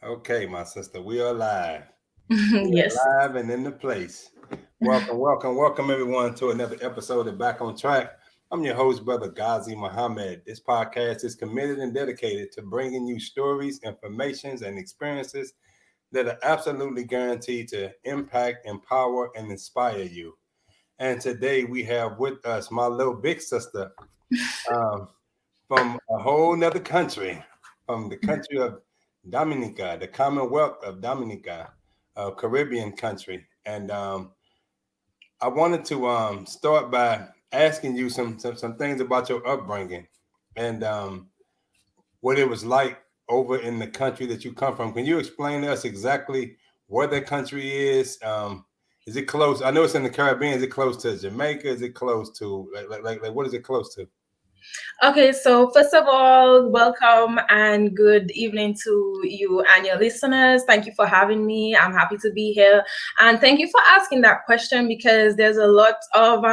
Okay, my sister, we are live. We Yes. are live and in the place. Welcome, welcome, welcome everyone to another episode of Back on Track. I'm your host, Brother Ghazi Muhammad. This podcast is committed and dedicated to bringing you stories, informations, and experiences that are absolutely guaranteed to impact, empower, and inspire you. And today we have with us my little big sister um, from a whole nother country, from the country of Dominica, the Commonwealth of Dominica, a Caribbean country. And I wanted to start by asking you some things about your upbringing and what it was like over in the country that you come from. Can you explain to us exactly where that country is? Is it close? I know it's in the Caribbean. Is it close to Jamaica? Is it close to like what is it close to? Okay, so first of all, welcome and good evening to you and your listeners. Thank you for having me. I'm happy to be here. And thank you for asking that question because there's a lot of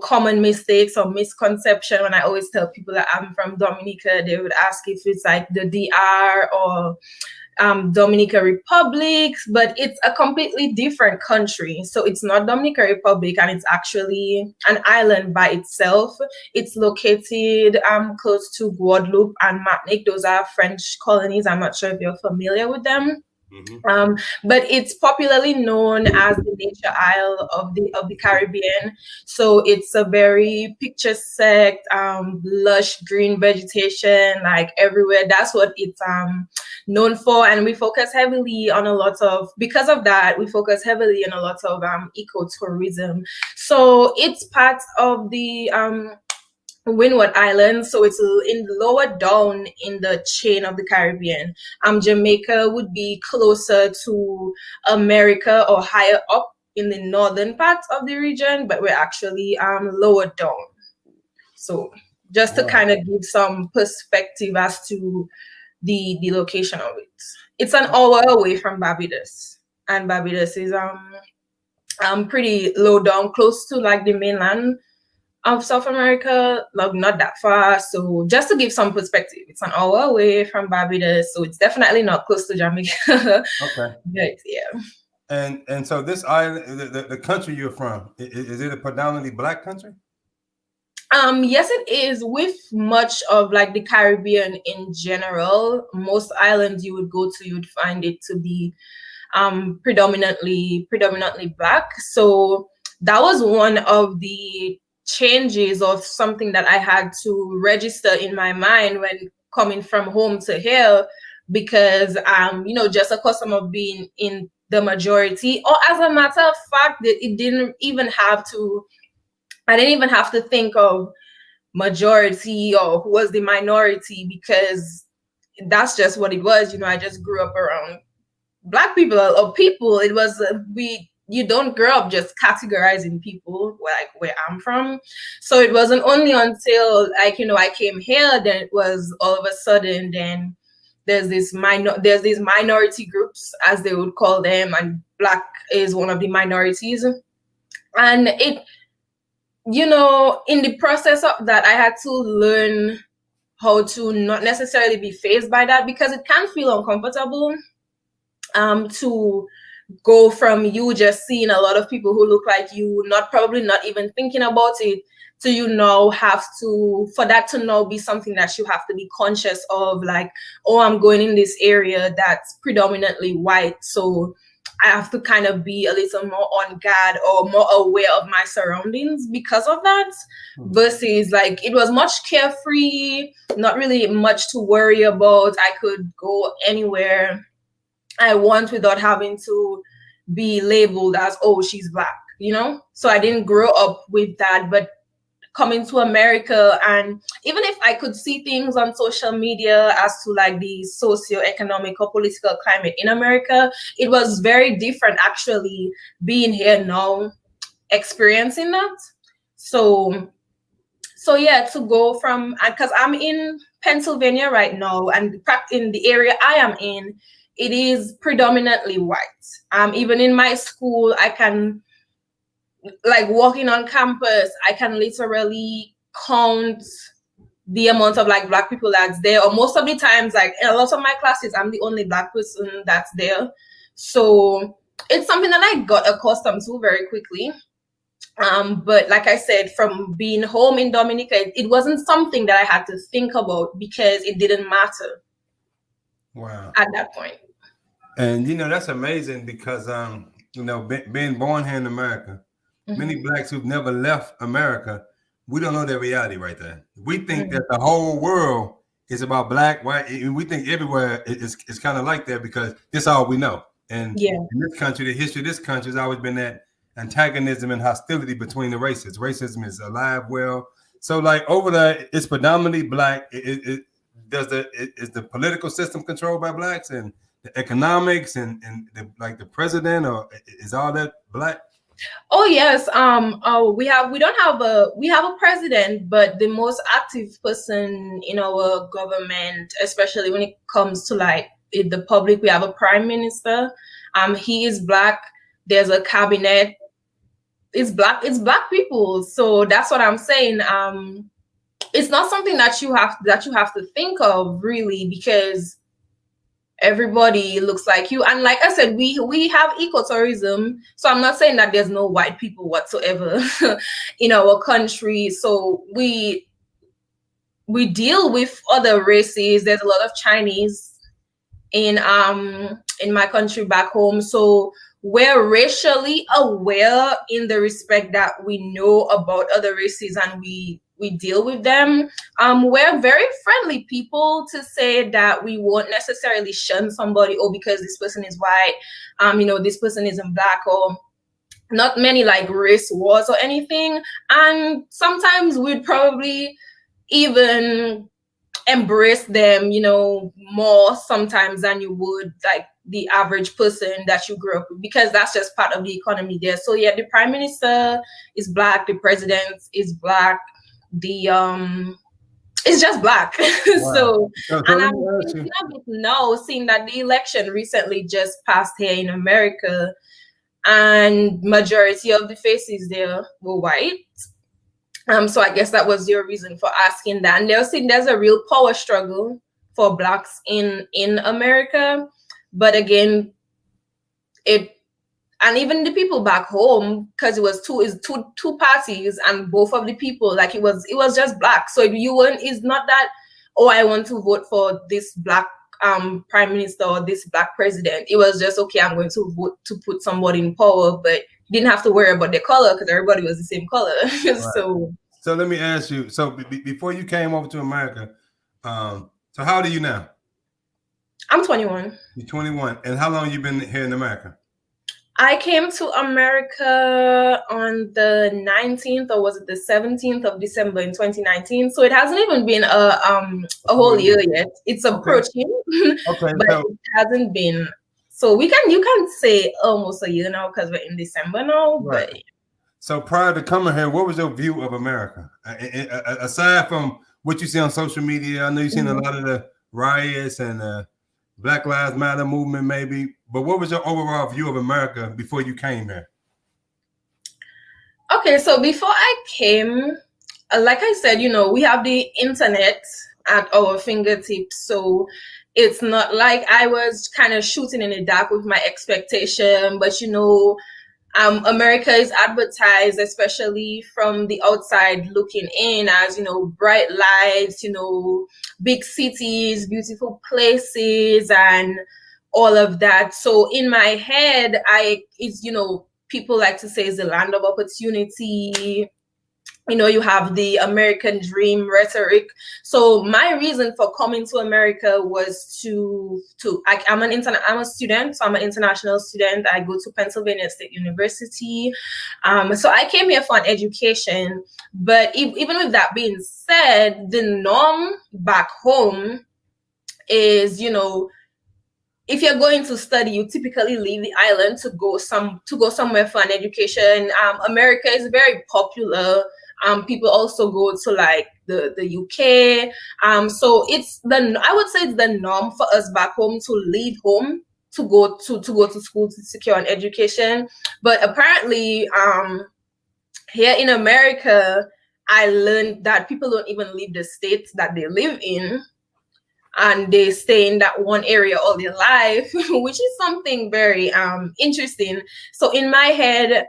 common mistakes or misconception when I always tell people that I'm from Dominica. They would ask if it's like the DR or Dominica Republic, but it's a completely different country. So it's not Dominica Republic, and it's actually an island by itself. It's located close to Guadeloupe and Martinique. Those are French colonies. I'm not sure if you're familiar with them. Mm-hmm. But it's popularly known as the nature isle of the Caribbean. So it's a very picturesque, lush green vegetation like everywhere. That's what it's known for, and we focus heavily on a lot of because of that. We focus heavily on a lot of ecotourism. So it's part of the Windward Island, so it's in lower down in the chain of the Caribbean. Jamaica would be closer to America or higher up in the northern part of the region, but we're actually lower down. So just to Wow. kind of give some perspective as to the location of it. It's an hour away from Barbados, and Barbados is pretty low down, close to like the mainland of South America, like not that far. So just to give some perspective, it's an hour away from Barbados, so it's definitely not close to Jamaica. Okay. But yeah. And so this island, the country you're from, is it a predominantly black country? Yes, it is. With much of like the Caribbean in general, most islands you would go to, you'd find it to be predominantly black. So that was one of the changes of something that I had to register in my mind when coming from home to here, because just a custom of being in the majority, or as a matter of fact, that it didn't even have to I didn't even have to think of majority or who was the minority, because that's just what it was. I just grew up around black people or people. It was we you don't grow up just categorizing people like where I'm from. So it wasn't only until I came here, then it was all of a sudden then there's these minority groups, as they would call them, and black is one of the minorities. And in the process of that, I had to learn how to not necessarily be phased by that, because it can feel uncomfortable to go from you just seeing a lot of people who look like you, probably not even thinking about it, to have to, for that to now be something that you have to be conscious of, like, oh, I'm going in this area that's predominantly white, so I have to kind of be a little more on guard or more aware of my surroundings because of that. Versus like it was much carefree, not really much to worry about. I could go anywhere I want without having to be labeled as, oh, she's black. So I didn't grow up with that. But coming to America, and even if I could see things on social media as to like the socio-economic or political climate in America, it was very different actually being here now, experiencing that. So yeah, to go from, because I'm in Pennsylvania right now, and in the area I am in, it is predominantly white. Even in my school, I can, like, walking on campus, I can literally count the amount of like Black people that's there, or most of the times, like in a lot of my classes, I'm the only Black person that's there. So it's something that I got accustomed to very quickly. But like I said, from being home in Dominica, it wasn't something that I had to think about because it didn't matter. Wow. At that point. And that's amazing because being born here in America, many Blacks who've never left America, we don't know their reality right there. We think that the whole world is about Black, white, and we think everywhere it's kind of like that because that's all we know. And in this country, the history of this country has always been that antagonism and hostility between the races. Racism is alive, well. So like over there, it's predominantly Black. Is the political system controlled by Blacks and the economics and the president, or is all that Black? Oh yes. We have a president, but the most active person in our government, especially when it comes to like the public, we have a prime minister. He is Black. There's a cabinet. It's Black people. So that's what I'm saying. It's not something that you have to think of really, because everybody looks like you. And like I said, we have ecotourism. So I'm not saying that there's no white people whatsoever in our country. So we deal with other races. There's a lot of Chinese in my country back home. So we're racially aware in the respect that we know about other races and we deal with them. We're very friendly people to say that we won't necessarily shun somebody, or because this person is white, this person isn't Black, or not many like race wars or anything. And sometimes we'd probably even embrace them, more sometimes than you would like the average person that you grew up with, because that's just part of the economy there. So yeah, the prime minister is Black, the president is Black, it's just Black. Wow. So and I'm thinking of it now, seeing that the election recently just passed here in America, and majority of the faces there were white. So I guess that was your reason for asking that. And they're saying there's a real power struggle for Blacks in America. But again, and even the people back home, because it was two parties, and both of the people, like it was just Black. So it's not that, oh, I want to vote for this Black prime minister or this Black president. It was just, okay, I'm going to vote to put somebody in power, but didn't have to worry about their color because everybody was the same color. Right. So let me ask you. So before you came over to America, so how old are you now? I'm 21. You're 21, and how long you been here in America? I came to America on the 19th, or was it the 17th of December in 2019? So it hasn't even been a whole year yet. It's approaching, okay, but it hasn't been. So you can say almost a year now because we're in December now. Right. But so prior to coming here, what was your view of America? Aside from what you see on social media, I know you've seen a lot of the riots and Black Lives Matter movement, maybe. But what was your overall view of America before you came here? Okay, so before I came, like I said, we have the internet at our fingertips. So it's not like I was kind of shooting in the dark with my expectation, but America is advertised, especially from the outside looking in, as bright lights, big cities, beautiful places, and all of that. So in my head, people like to say it's the land of opportunity. You have the American dream rhetoric. So my reason for coming to America was I'm a student, so I'm an international student. I go to Pennsylvania State University. So I came here for an education. But even with that being said, the norm back home is, if you're going to study, you typically leave the island to go somewhere for an education. America is very popular. People also go to like the UK. So I would say it's the norm for us back home to leave home to go to school to secure an education. But apparently, here in America, I learned that people don't even leave the states that they live in, and they stay in that one area all their life, which is something very interesting. So in my head,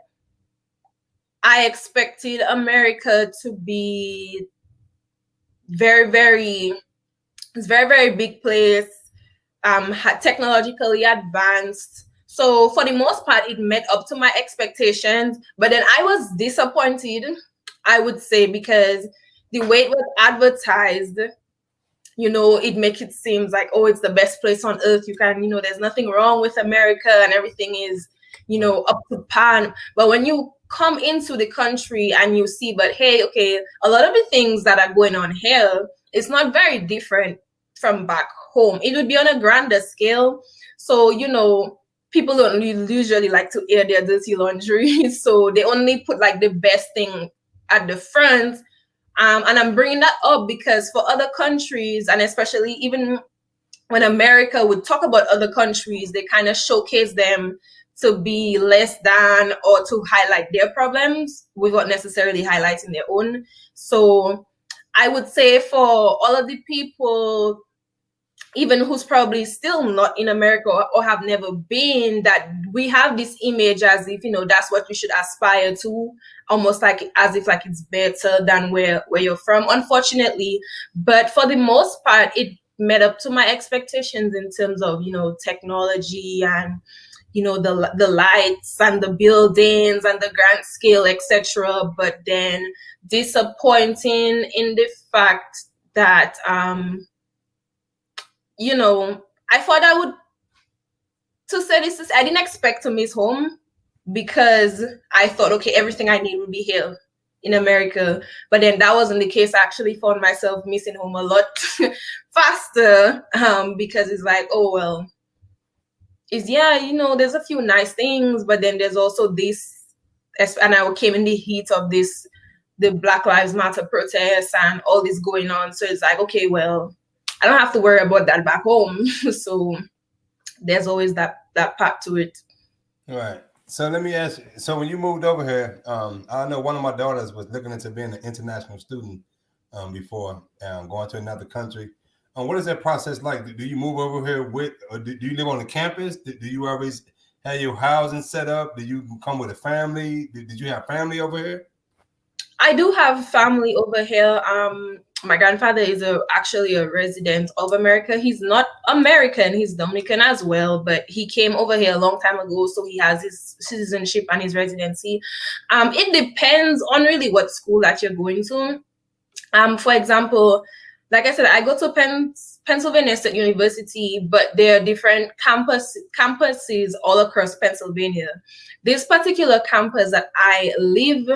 I expected America to be very, very, it's very, very big place, technologically advanced. So for the most part, it met up to my expectations. But then I was disappointed, I would say, because the way it was advertised, it makes it seem like, oh, it's the best place on earth. You can, there's nothing wrong with America and everything is, up to par. But when you come into the country and you see, but hey, okay, a lot of the things that are going on here, it's not very different from back home. It would be on a grander scale. So, people don't usually like to air their dirty laundry. So they only put like the best thing at the front. And I'm bringing that up because for other countries, and especially even when America would talk about other countries, they kind of showcase them to be less than or to highlight their problems without necessarily highlighting their own. So I would say for all of the people, even who's probably still not in America or have never been, that we have this image as if, that's what you should aspire to, almost like as if like it's better than where you're from, unfortunately. But for the most part, it met up to my expectations in terms of, technology and, the lights and the buildings and the grand scale, etc. But then disappointing in the fact that, I thought I would, to say this, I didn't expect to miss home because I thought, okay, everything I need would be here in America. But then that wasn't the case. I actually found myself missing home a lot faster because it's like, oh, well, there's a few nice things, but then there's also this, and I came in the heat of the Black Lives Matter protests and all this going on. So it's like, okay, well, I don't have to worry about that back home. So there's always that part to it. Right. So let me ask you. So when you moved over here, I know one of my daughters was looking into being an international student before going to another country. What is that process like? Do you move over here with, or do you live on the campus? Do you always have your housing set up? Do you come with a family? Did you have family over here? I do have family over here. My grandfather is actually a resident of America. He's not American, he's Dominican as well, but he came over here a long time ago, so he has his citizenship and his residency. It depends on really what school that you're going to. For example, like I said, I go to Pennsylvania State University, but there are different campuses all across Pennsylvania. This particular campus that I live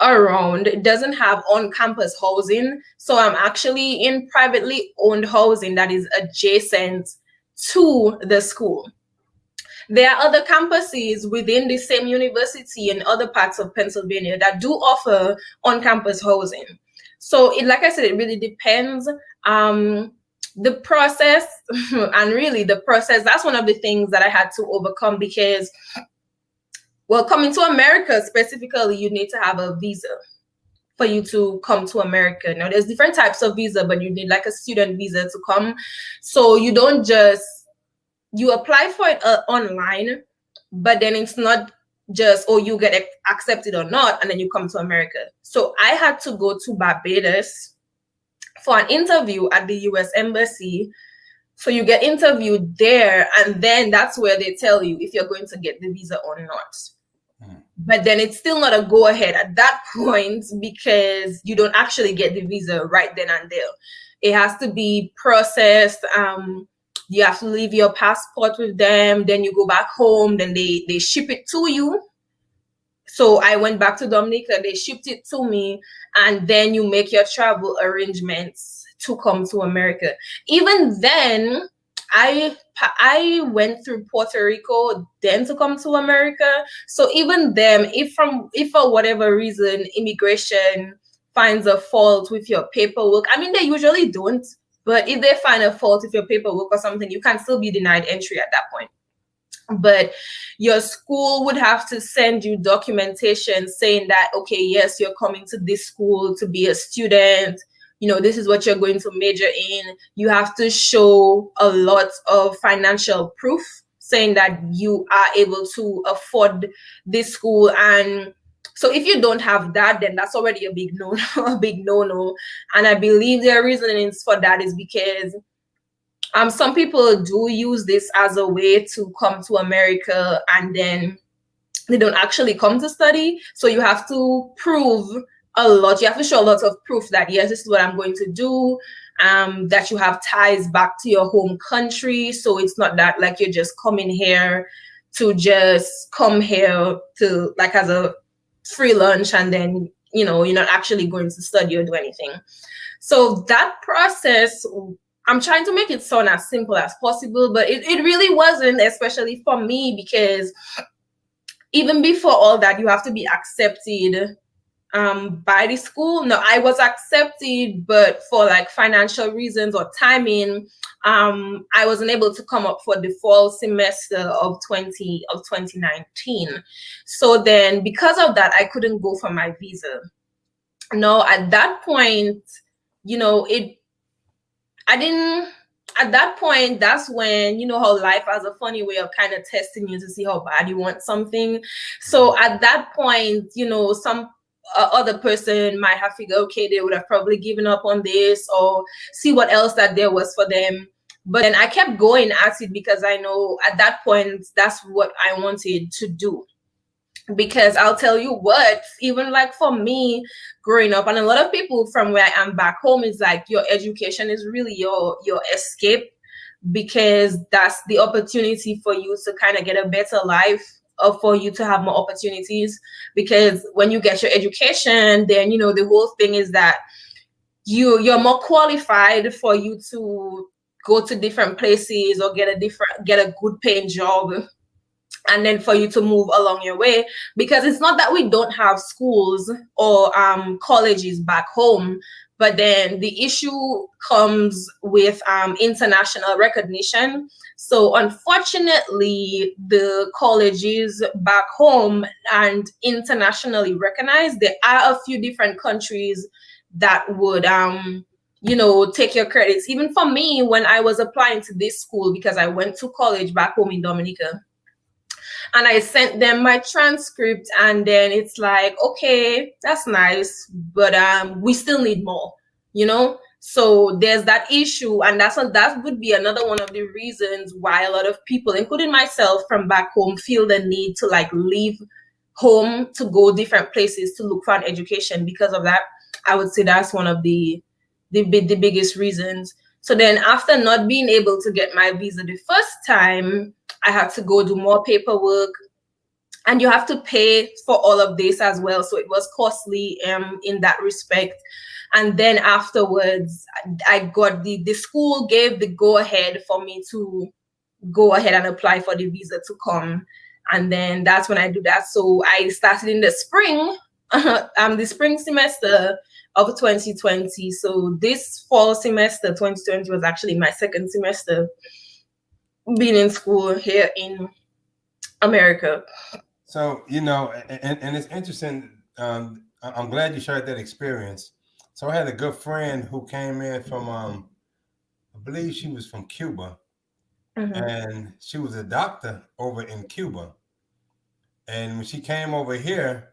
around doesn't have on-campus housing, so I'm actually in privately owned housing that is adjacent to the school. There are other campuses within the same university in other parts of Pennsylvania that do offer on-campus housing. So like I said, it really depends. The process and really the process, that's one of the things that I had to overcome because, well, coming to America specifically, you need to have a visa for you to come to America. Now, there's different types of visa, but you need like a student visa to come. So you don't you apply for it online, but then it's not just, oh, you get accepted or not, and then you come to America. So I had to go to Barbados for an interview at the US Embassy. So you get interviewed there, and then that's where they tell you if you're going to get the visa or not. But then it's still not a go ahead at that point because you don't actually get the visa right then and there. It has to be processed. You have to leave your passport with them. Then you go back home. Then they ship it to you. So I went back to Dominica. They shipped it to me. And then you make your travel arrangements to come to America. Even then, I went through Puerto Rico then to come to America. So even then, if for whatever reason immigration finds a fault with your paperwork, I mean, they usually don't, but if they find a fault with your paperwork or something, you can still be denied entry at that point. But your school would have to send you documentation saying that, okay, yes, you're coming to this school to be a student. This is what you're going to major in. You have to show a lot of financial proof saying that you are able to afford this school. And so if you don't have that, then that's already a big no, a big no. And I believe their reasonings for that is because some people do use this as a way to come to America, and then they don't actually come to study. So you have to prove a lot. You have to show a lot of proof that, yes, this is what I'm going to do, that you have ties back to your home country. So it's not that like you're just coming here to just come here to like as a free lunch, and then, you're not actually going to study or do anything. So that process, I'm trying to make it sound as simple as possible, but it really wasn't, especially for me, because even before all that, you have to be accepted by the school. No, I was accepted, but for like financial reasons or timing, I wasn't able to come up for the fall semester of 2019. So then because of that, I couldn't go for my visa. No, at that point, at that point, that's when, how life has a funny way of kind of testing you to see how bad you want something. So at that point, some other person might have figured, okay, they would have probably given up on this or see what else that there was for them. But then I kept going at it because I know at that point, that's what I wanted to do. Because I'll tell you what, even like for me growing up, and a lot of people from where I am back home, is like your education is really your escape, because that's the opportunity for you to kind of get a better life, or for you to have more opportunities. Because when you get your education, then the whole thing is that you're more qualified for you to go to different places or get a good paying job, and then for you to move along your way. Because it's not that we don't have schools or colleges back home, but then the issue comes with international recognition. So unfortunately, the colleges back home and internationally recognized. There are a few different countries that would take your credits. Even for me, when I was applying to this school, because I went to college back home in Dominica, and I sent them my transcript, and then it's like, okay, that's nice, but we still need more, So there's that issue, and that would be another one of the reasons why a lot of people, including myself from back home, feel the need to like leave home to go different places to look for an education. Because of that, I would say that's one of the biggest reasons. So then after not being able to get my visa the first time, I had to go do more paperwork, and you have to pay for all of this as well. So it was costly in that respect. And then afterwards, I got the school gave the go ahead for me to go ahead and apply for the visa to come. And then that's when I do that. So I started in the spring, the spring semester of 2020. So this fall semester, 2020, was actually my second semester being in school here in America. So, and it's interesting. I'm glad you shared that experience. So I had a good friend who came in from, I believe she was from Cuba, and she was a doctor over in Cuba. And when she came over here,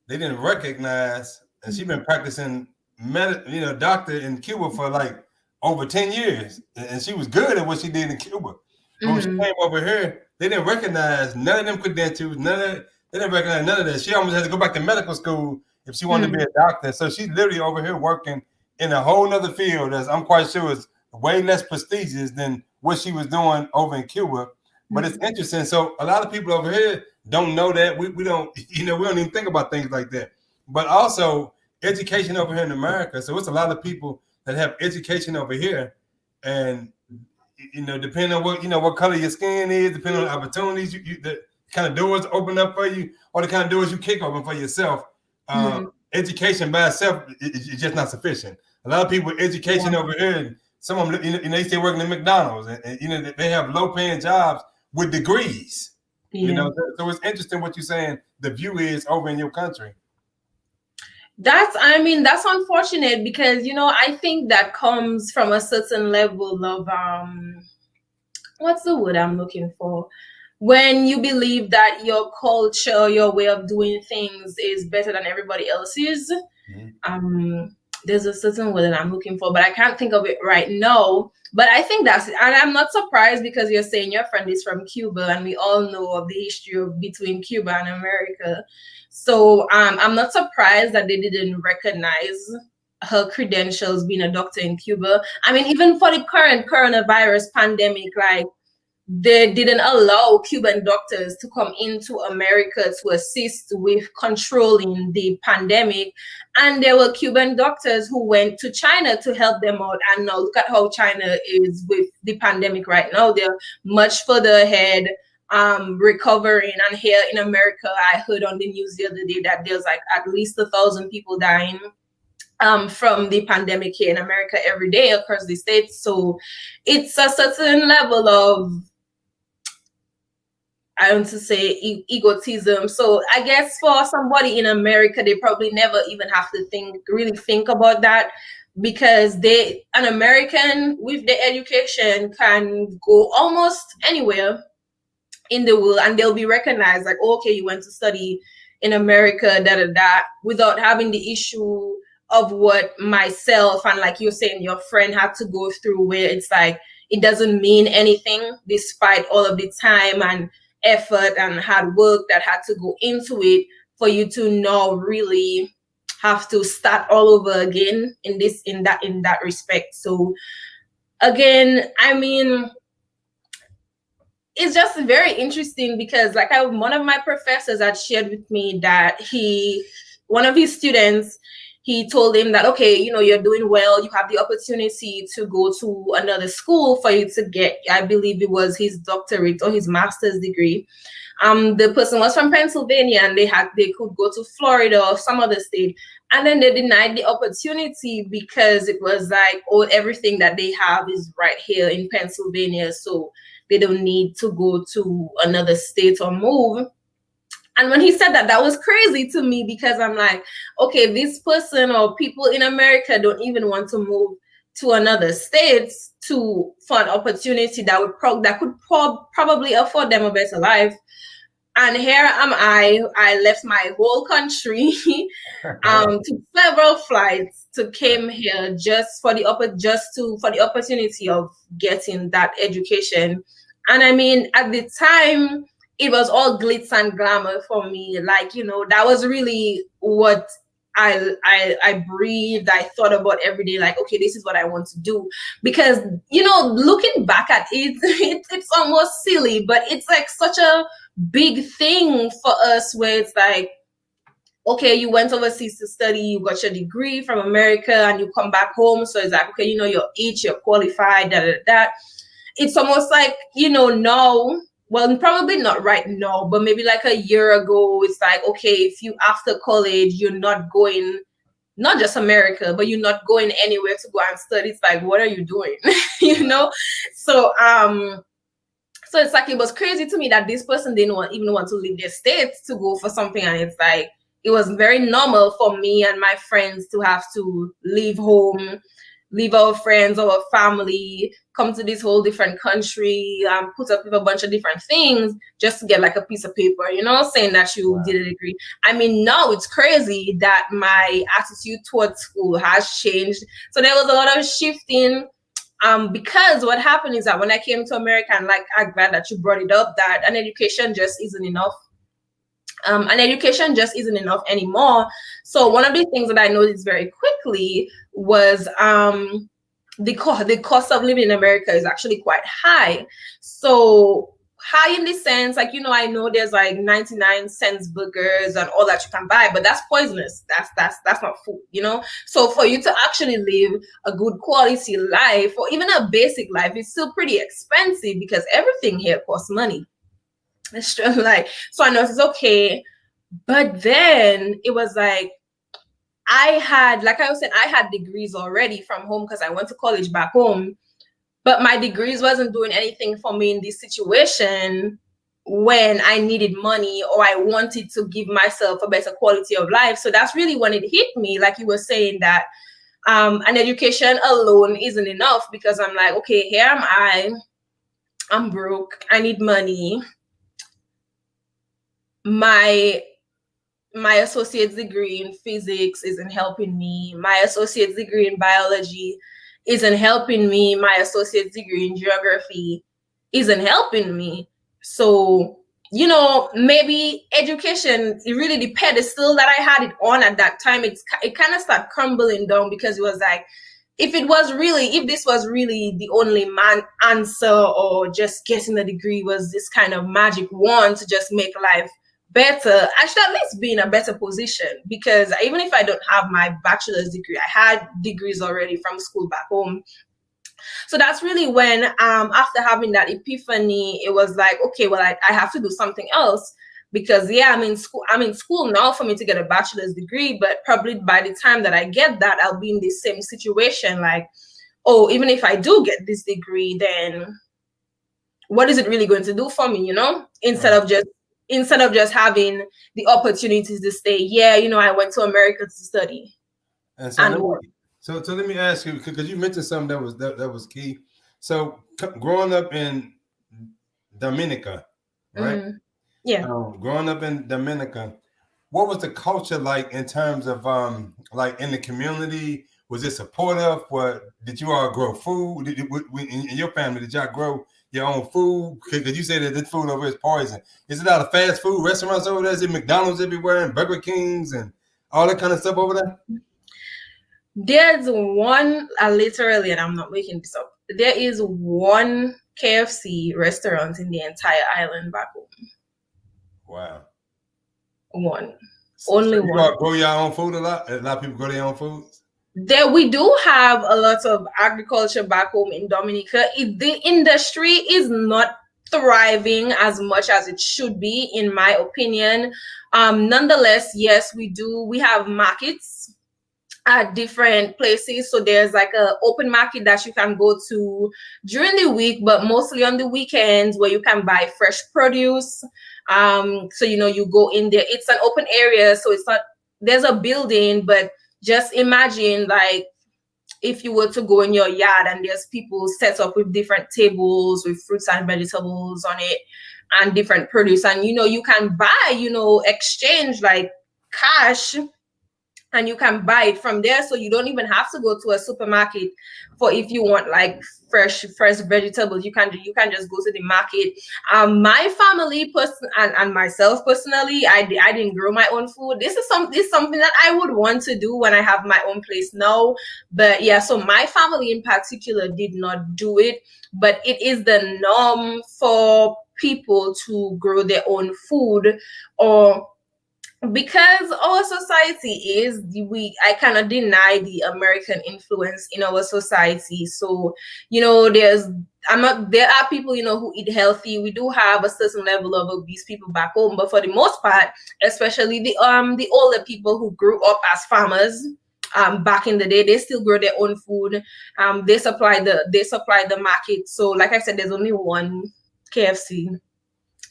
they didn't recognize, and she'd been practicing doctor in Cuba for like over 10 years. And she was good at what she did in Cuba. But when she came over here, they didn't recognize none of them credentials, they didn't recognize none of that. She almost had to go back to medical school if she wanted to be a doctor. So she's literally over here working in a whole nother field that I'm quite sure is way less prestigious than what she was doing over in Cuba. But it's interesting. So a lot of people over here don't know that. We don't, we don't even think about things like that. But also education over here in America. So it's a lot of people that have education over here, and depending on what color your skin is, depending on the opportunities, the kind of doors open up for you, or the kind of doors you kick open for yourself. Education by itself is just not sufficient. A lot of people with education over here, some of them, they stay working at McDonald's, and they have low paying jobs, with degrees. Yeah. You know, so it's interesting what you're saying. The view is over in your country. That's unfortunate because, you know, I think that comes from a certain level of, what's the word I'm looking for? When you believe that your culture, your way of doing things is better than everybody else's. There's a certain word that I'm looking for, but I can't think of it right now. But I think that's it. And I'm not surprised because you're saying your friend is from Cuba, and we all know of the history between Cuba and America. So I'm not surprised that they didn't recognize her credentials being a doctor in Cuba. I mean, even for the current coronavirus pandemic, like, they didn't allow Cuban doctors to come into America to assist with controlling the pandemic. And there were Cuban doctors who went to China to help them out. And now look at how China is with the pandemic right now. They're much further ahead, recovering. And here in America, I heard on the news the other day that there's like at least 1,000 people dying from the pandemic here in America every day across the states. So it's a certain level of, I want to say, egotism. So I guess for somebody in America, they probably never even have to really think about that, because an American with their education can go almost anywhere in the world and they'll be recognized like, oh, okay, you went to study in America, without having the issue of what myself and, like you're saying, your friend had to go through, where it's like it doesn't mean anything despite all of the time and effort and hard work that had to go into it for you to now really have to start all over again in that respect. So again, I mean, it's just very interesting because, like, one of my professors had shared with me that one of his students, he told him that, okay, you know, you're doing well. You have the opportunity to go to another school for you to get, I believe it was his doctorate or his master's degree. The person was from Pennsylvania and they could go to Florida or some other state. And then they denied the opportunity because it was like, oh, everything that they have is right here in Pennsylvania. So they don't need to go to another state or move. And when he said that, that was crazy to me, because I'm like, okay, this person or people in America don't even want to move to another state for an opportunity that could probably afford them a better life. And here am I left my whole country, took several flights to came here just for the opportunity of getting that education. And I mean, at the time, it was all glitz and glamour for me. Like, you know, that was really what I breathed, I thought about every day, like, okay, this is what I want to do. Because, you know, looking back at it, it's almost silly, but it's like such a big thing for us, where it's like, okay, you went overseas to study, you got your degree from America, and you come back home. So it's like, okay, you know, you're qualified, It's almost like, you know, now, well, probably not right now, but maybe like a year ago, it's like, okay, if you after college, you're not going, not just America, but you're not going anywhere to go and study. It's like, what are you doing? You know? So it's like, it was crazy to me that this person didn't even want to leave their states to go for something. And it's like, it was very normal for me and my friends to have to leave home, leave our friends, our family, come to this whole different country, put up with a bunch of different things just to get like a piece of paper, you know, saying that you did a degree. I mean, now it's crazy that my attitude towards school has changed. So there was a lot of shifting, because what happened is that when I came to America, and like, I'm glad that you brought it up, that an education just isn't enough. And education just isn't enough anymore. So one of the things that I noticed very quickly was the cost of living in America is actually quite high. So high in the sense, like, you know, I know there's like 99-cent burgers and all that you can buy, but that's poisonous. That's not food, you know. So for you to actually live a good quality life, or even a basic life, it's still pretty expensive because everything here costs money. It's just like, so I noticed, okay, but then it was like, I was saying, I had degrees already from home because I went to college back home. but my degrees wasn't doing anything for me in this situation when I needed money or I wanted to give myself a better quality of life. So that's really when it hit me, like you were saying, that an education alone isn't enough, because I'm like, okay, here am I'm broke, I need money. My associate's degree in physics isn't helping me. My associate's degree in biology isn't helping me. My associate's degree in geography isn't helping me. So, maybe education, it really, the pedestal that I had it on at that time, it kind of started crumbling down, because it was like, if this was really the only answer, or just getting a degree was this kind of magic wand to just make life better, I should at least be in a better position, because even if I don't have my bachelor's degree, I had degrees already from school back home. So that's really when, after having that epiphany, it was like, okay, well, I have to do something else, because I'm in school now for me to get a bachelor's degree, but probably by the time that I get that, I'll be in the same situation, like, oh, even if I do get this degree, then what is it really going to do for me, instead of just having the opportunities to say, I went to America to study. And so let me ask you, because you mentioned something that was key. So growing up in Dominica, right? Yeah. Growing up in Dominica, what was the culture like in terms of like in the community? Was it supportive? Did you all grow food? In your family, did y'all grow your own food? Because you said that this food over here is poison. Is it out of fast food restaurants over there? Is it McDonald's everywhere and Burger Kings and all that kind of stuff over there? There's one, literally, and I'm not making this up, there is one KFC restaurant in the entire island back home. Wow. One. Only one. You all grow your own food a lot? A lot of people grow their own foods? We do have a lot of agriculture back home in Dominica. The industry is not thriving as much as it should be, in my opinion. Nonetheless, yes, we do. We have markets at different places. So there's like an open market that you can go to during the week, but mostly on the weekends, where you can buy fresh produce. So you go in there. It's an open area, so it's not, there's a building, but just imagine, like, if you were to go in your yard and there's people set up with different tables with fruits and vegetables on it and different produce, and you can buy, exchange like cash, and you can buy it from there. So you don't even have to go to a supermarket for, if you want like fresh vegetables. You can just go to the market. My family and myself personally, I didn't grow my own food. This is something that I would want to do when I have my own place now. But yeah, so my family in particular did not do it, but it is the norm for people to grow their own food, or because our society is, I cannot deny the American influence in our society. So there are people who eat healthy. We do have a certain level of obese people back home, but for the most part, especially the older people who grew up as farmers back in the day, they still grow their own food. They supply the market. So like I said, there's only one KFC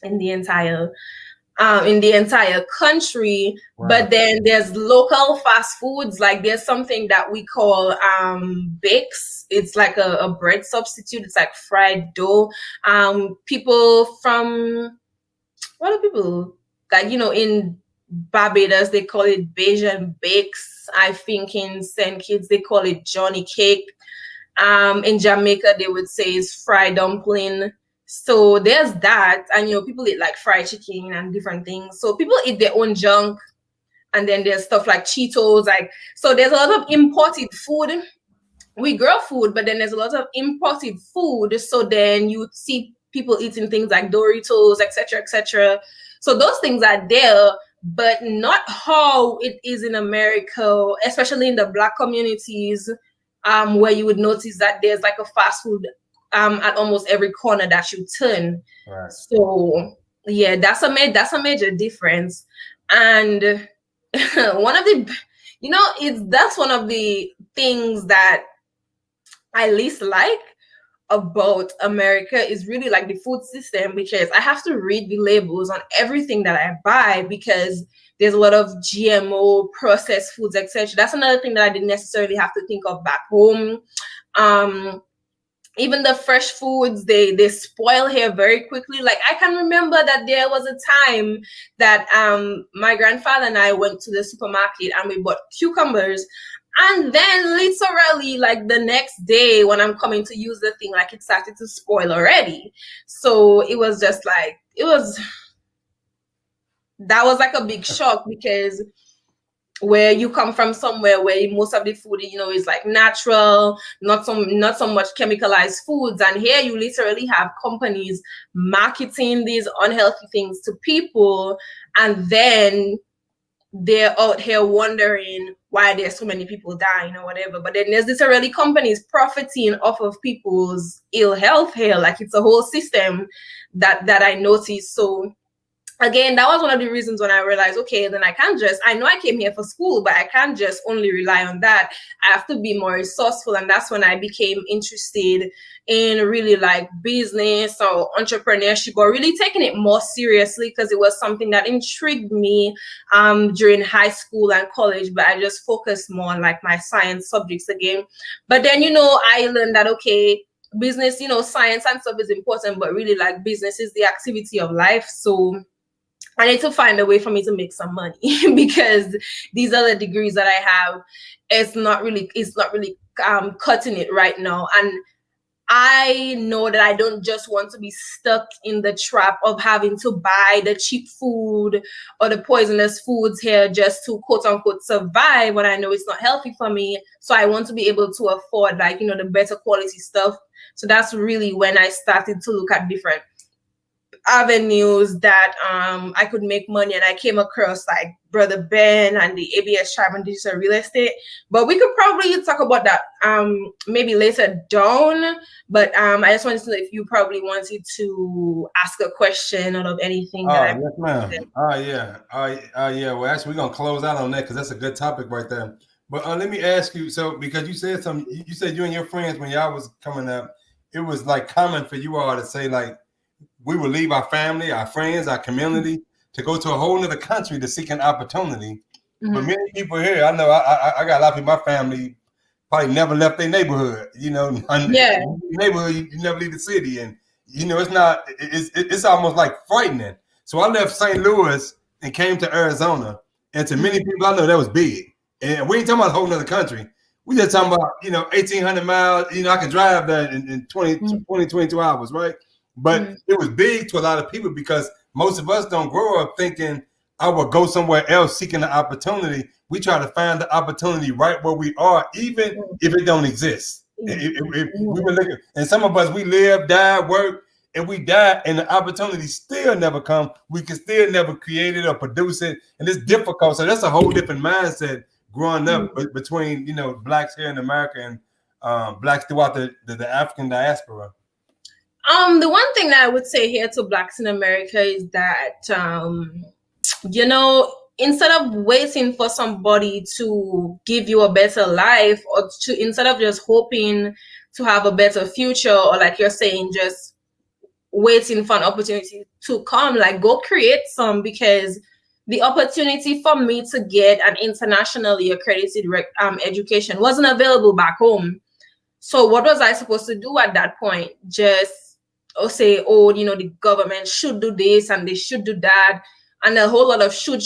in the entire country. Wow. But then there's local fast foods. Like there's something that we call bakes. It's like a bread substitute. It's like fried dough. People from, what are people like, in Barbados they call it Bajan bakes. I think in St. Kitts they call it Johnny cake. In Jamaica they would say it's fried dumpling. So there's that, and people eat like fried chicken and different things. So people eat their own junk, and then there's stuff like Cheetos. Like, so there's a lot of imported food. We grow food, but then there's a lot of imported food. So then you see people eating things like Doritos, etc., etc. So those things are there, but not how it is in America, especially in the Black communities, where you would notice that there's like a fast food at almost every corner that you turn. Right. So yeah, that's a major difference. And one of the, that's one of the things that I least like about America is really like the food system, because I have to read the labels on everything that I buy, because there's a lot of GMO processed foods, etc. That's another thing that I didn't necessarily have to think of back home. Even the fresh foods, they spoil here very quickly. Like, I can remember that there was a time that my grandfather and I went to the supermarket and we bought cucumbers, and then literally like the next day when I'm coming to use the thing, like it started to spoil already. So it was just like, that was like a big shock, because where you come from somewhere where most of the food, is like natural, not so much chemicalized foods, and here you literally have companies marketing these unhealthy things to people, and then they're out here wondering why there's so many people dying or whatever. But then there's literally companies profiting off of people's ill health here. Like, it's a whole system that I noticed. So again, that was one of the reasons when I realized, okay, then I know I came here for school, but I can't just only rely on that. I have to be more resourceful. And that's when I became interested in really like business or entrepreneurship, or really taking it more seriously, because it was something that intrigued me during high school and college, but I just focused more on like my science subjects again. But then, I learned that, okay, business, science and stuff is important, but really like business is the activity of life. So I need to find a way for me to make some money because these other degrees that I have, it's not really cutting it right now. And I know that I don't just want to be stuck in the trap of having to buy the cheap food or the poisonous foods here just to quote unquote survive, when I know it's not healthy for me. So I want to be able to afford like, the better quality stuff. So that's really when I started to look at different avenues that I could make money, and I came across like Brother Ben and the ABS Tribe and Digital Real Estate. But we could probably talk about that maybe later down. But I just wanted to know if you probably wanted to ask a question out of anything that yes, ma'am. Yeah. Well, actually, we're gonna close out on that because that's a good topic right there. But let me ask you, so because you said you said you and your friends when y'all was coming up, it was like common for you all to say like, we would leave our family, our friends, our community to go to a whole other country to seek an opportunity. Mm-hmm. But many people here, I know I got a lot of people in my family probably never left their neighborhood. Yeah. Neighborhood, you never leave the city, and it's almost like frightening. So I left St. Louis and came to Arizona, and to many people I know that was big. And we ain't talking about a whole other country. We just talking about 1,800 miles. I can drive that in 22 hours, right? But it was big to a lot of people because most of us don't grow up thinking I will go somewhere else seeking the opportunity. We try to find the opportunity right where we are, even if it don't exist. If we were looking, and some of us, we live, die, work, and we die, and the opportunity still never come. We can still never create it or produce it, and it's difficult. So that's a whole different mindset growing up between blacks here in America and blacks throughout the African diaspora. The one thing that I would say here to blacks in America is that, instead of waiting for somebody to give you a better life, or instead of just hoping to have a better future, or like you're saying, just waiting for an opportunity to come, like go create some, because the opportunity for me to get an internationally accredited education wasn't available back home. So what was I supposed to do at that point? Just say, the government should do this and they should do that, and a whole lot of should.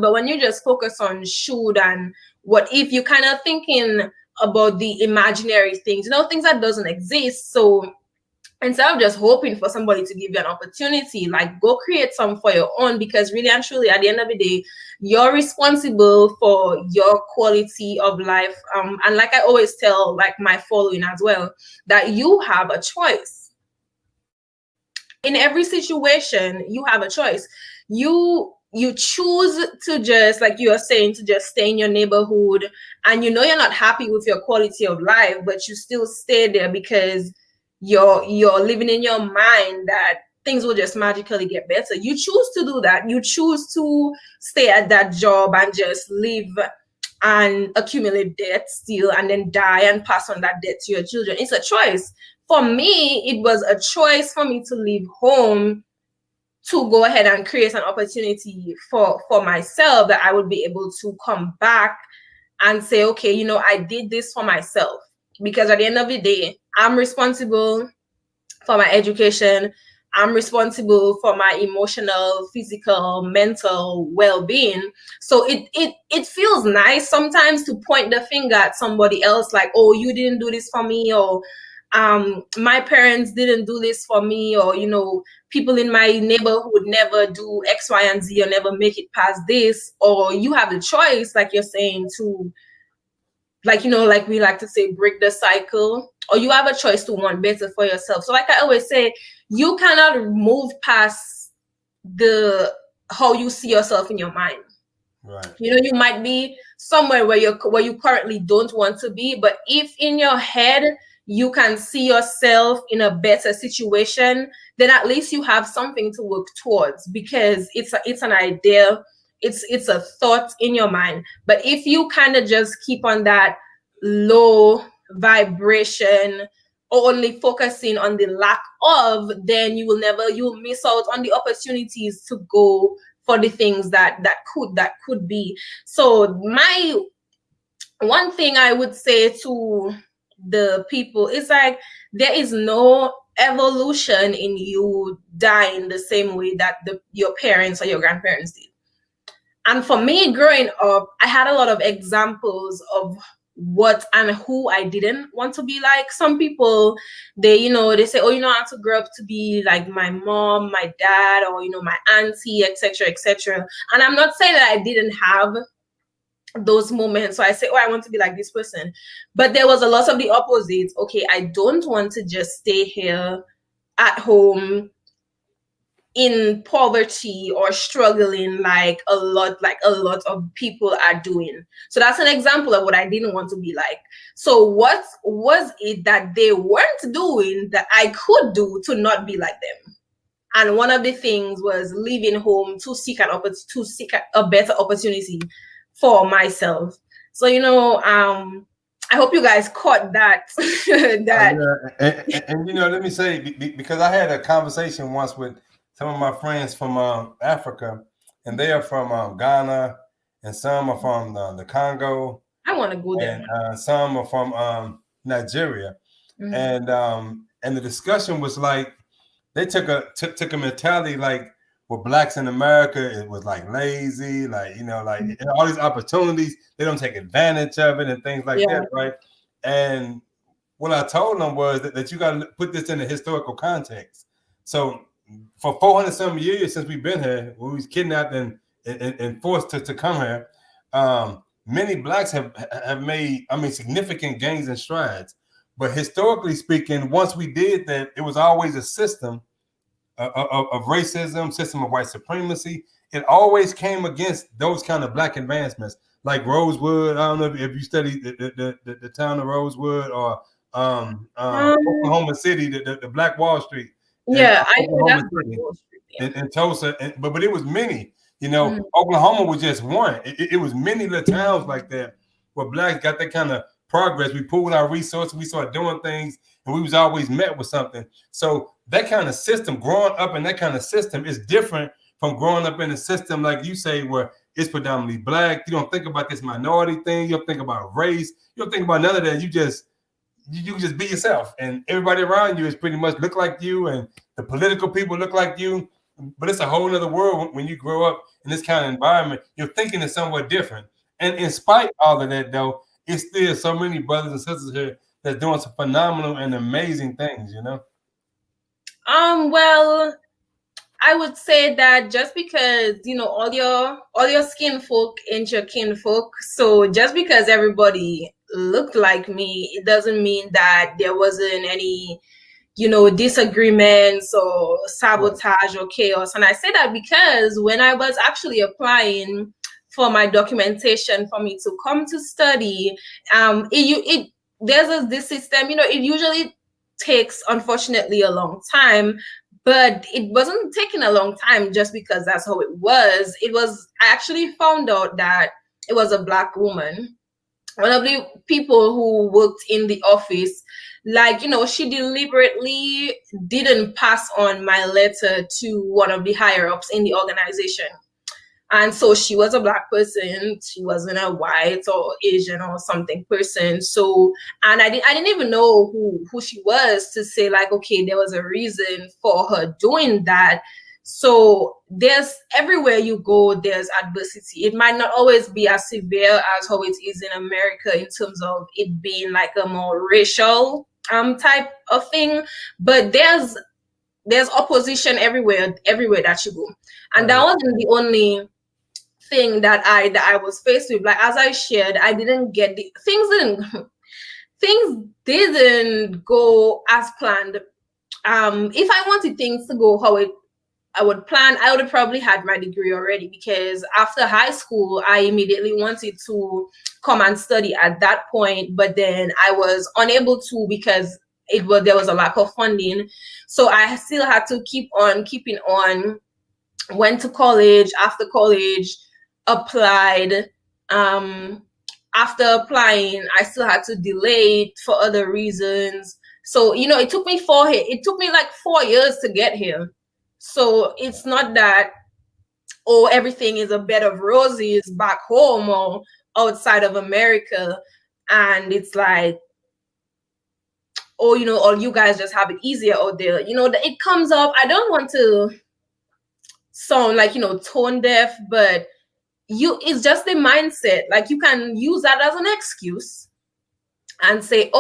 But when you just focus on should and what if, you kind of thinking about the imaginary things, things that doesn't exist. So instead of just hoping for somebody to give you an opportunity, like go create some for your own, because really and truly at the end of the day, you're responsible for your quality of life. And like I always tell like my following as well, that you have a choice. In every situation, you have a choice. You choose to just, like you are saying, to just stay in your neighborhood, and you're not happy with your quality of life, but you still stay there because you're living in your mind that things will just magically get better. You choose to do that. You choose to stay at that job and just live and accumulate debt still and then die and pass on that debt to your children. It's a choice. For me, it was a choice for me to leave home to go ahead and create an opportunity for myself that I would be able to come back and say, okay, you know, I did this for myself. Because at the end of the day, I'm responsible for my education. I'm responsible for my emotional, physical, mental well-being. So it feels nice sometimes to point the finger at somebody else, like, oh, you didn't do this for me, or my parents didn't do this for me, or, you know, people in my neighborhood never do X, Y, and Z, or never make it past this. Or you have the choice, like you're saying, to, like, you know, like we like to say, break the cycle, or you have a choice to want better for yourself. So like I always say, you cannot move past the how you see yourself in your mind. Right. You know, you might be somewhere where you currently don't want to be, but if in your head you can see yourself in a better situation, then at least you have something to work towards, because it's an idea, it's a thought in your mind. But if you kind of just keep on that low vibration, or only focusing on the lack of, then you'll miss out on the opportunities to go for the things that could be. So my one thing I would say to the people is, like, there is no evolution in you dying the same way that your parents or your grandparents did. And for me, growing up, I had a lot of examples of what and who I didn't want to be like. Some people, they say, oh, I want to grow up to be like my mom, my dad, or, my auntie, etc., etc. And I'm not saying that I didn't have those moments. So I say, oh, I want to be like this person. But there was a lot of the opposite. Okay, I don't want to just stay here at home in poverty or struggling like a lot of people are doing. So that's an example of what I didn't want to be like. So what was it that they weren't doing that I could do to not be like them? And one of the things was leaving home to seek a better opportunity for myself. So I hope you guys caught that. And let me say, because I had a conversation once with some of my friends from Africa, and they are from Ghana, and some are from the Congo. I want to go there. And some are from Nigeria. Mm-hmm. And the discussion was like, they took a mentality like, with blacks in America, it was like lazy, like, like all these opportunities, they don't take advantage of it and things like that, right? And what I told them was that you got to put this in a historical context. So for 400 some years since we've been here, we was kidnapped and forced to come here, many blacks have made, significant gains and strides. But historically speaking, once we did that, it was always a system of racism, system of white supremacy. It always came against those kind of black advancements, like Rosewood. I don't know if you studied the town of Rosewood, or Oklahoma City, the Black Wall Street. Yeah, I know that in Tulsa, but it was many. Oklahoma was just one. It was many little towns like that where blacks got that kind of progress. We pooled our resources, we started doing things, and we was always met with something. So that kind of system, growing up in that kind of system, is different from growing up in a system like you say, where it's predominantly black. You don't think about this minority thing. You don't think about race. You don't think about none of that. You just be yourself, and everybody around you is pretty much look like you, and the political people look like you. But it's a whole other world when you grow up in this kind of environment. Your thinking is somewhat different. And in spite of all of that, though, it's still so many brothers and sisters here that's doing some phenomenal and amazing things, Well, I would say that just because all your skin folk ain't your kin folk, so just because everybody looked like me, it doesn't mean that there wasn't any disagreements or sabotage or chaos. And I say that because when I was actually applying for my documentation for me to come to study, there's this system, it usually takes, unfortunately, a long time. But it wasn't taking a long time just because that's how it was. I actually found out that it was a Black woman. One of the people who worked in the office, like, she deliberately didn't pass on my letter to one of the higher ups in the organization. And so she was a Black person. She wasn't a white or Asian or something person. So, and I didn't even know who she was to say, like, okay, there was a reason for her doing that. So there's, everywhere you go, there's adversity. It might not always be as severe as how it is in America in terms of it being like a more racial type of thing, but there's opposition everywhere that you go. And that wasn't the only thing that I was faced with. Like, as I shared, I didn't get things didn't go as planned. If I wanted things to go how I would plan, I would have probably had my degree already, because after high school, I immediately wanted to come and study at that point, but then I was unable to because there was a lack of funding. So I still had to keep on keeping on, went to college, after college, applied. After applying, I still had to delay it for other reasons. So, it took me like 4 years to get here. So it's not that, everything is a bed of roses back home or outside of America. And it's like, or you guys just have it easier out there. It comes up. I don't want to sound like, tone deaf, but it's just the mindset. Like, you can use that as an excuse and say,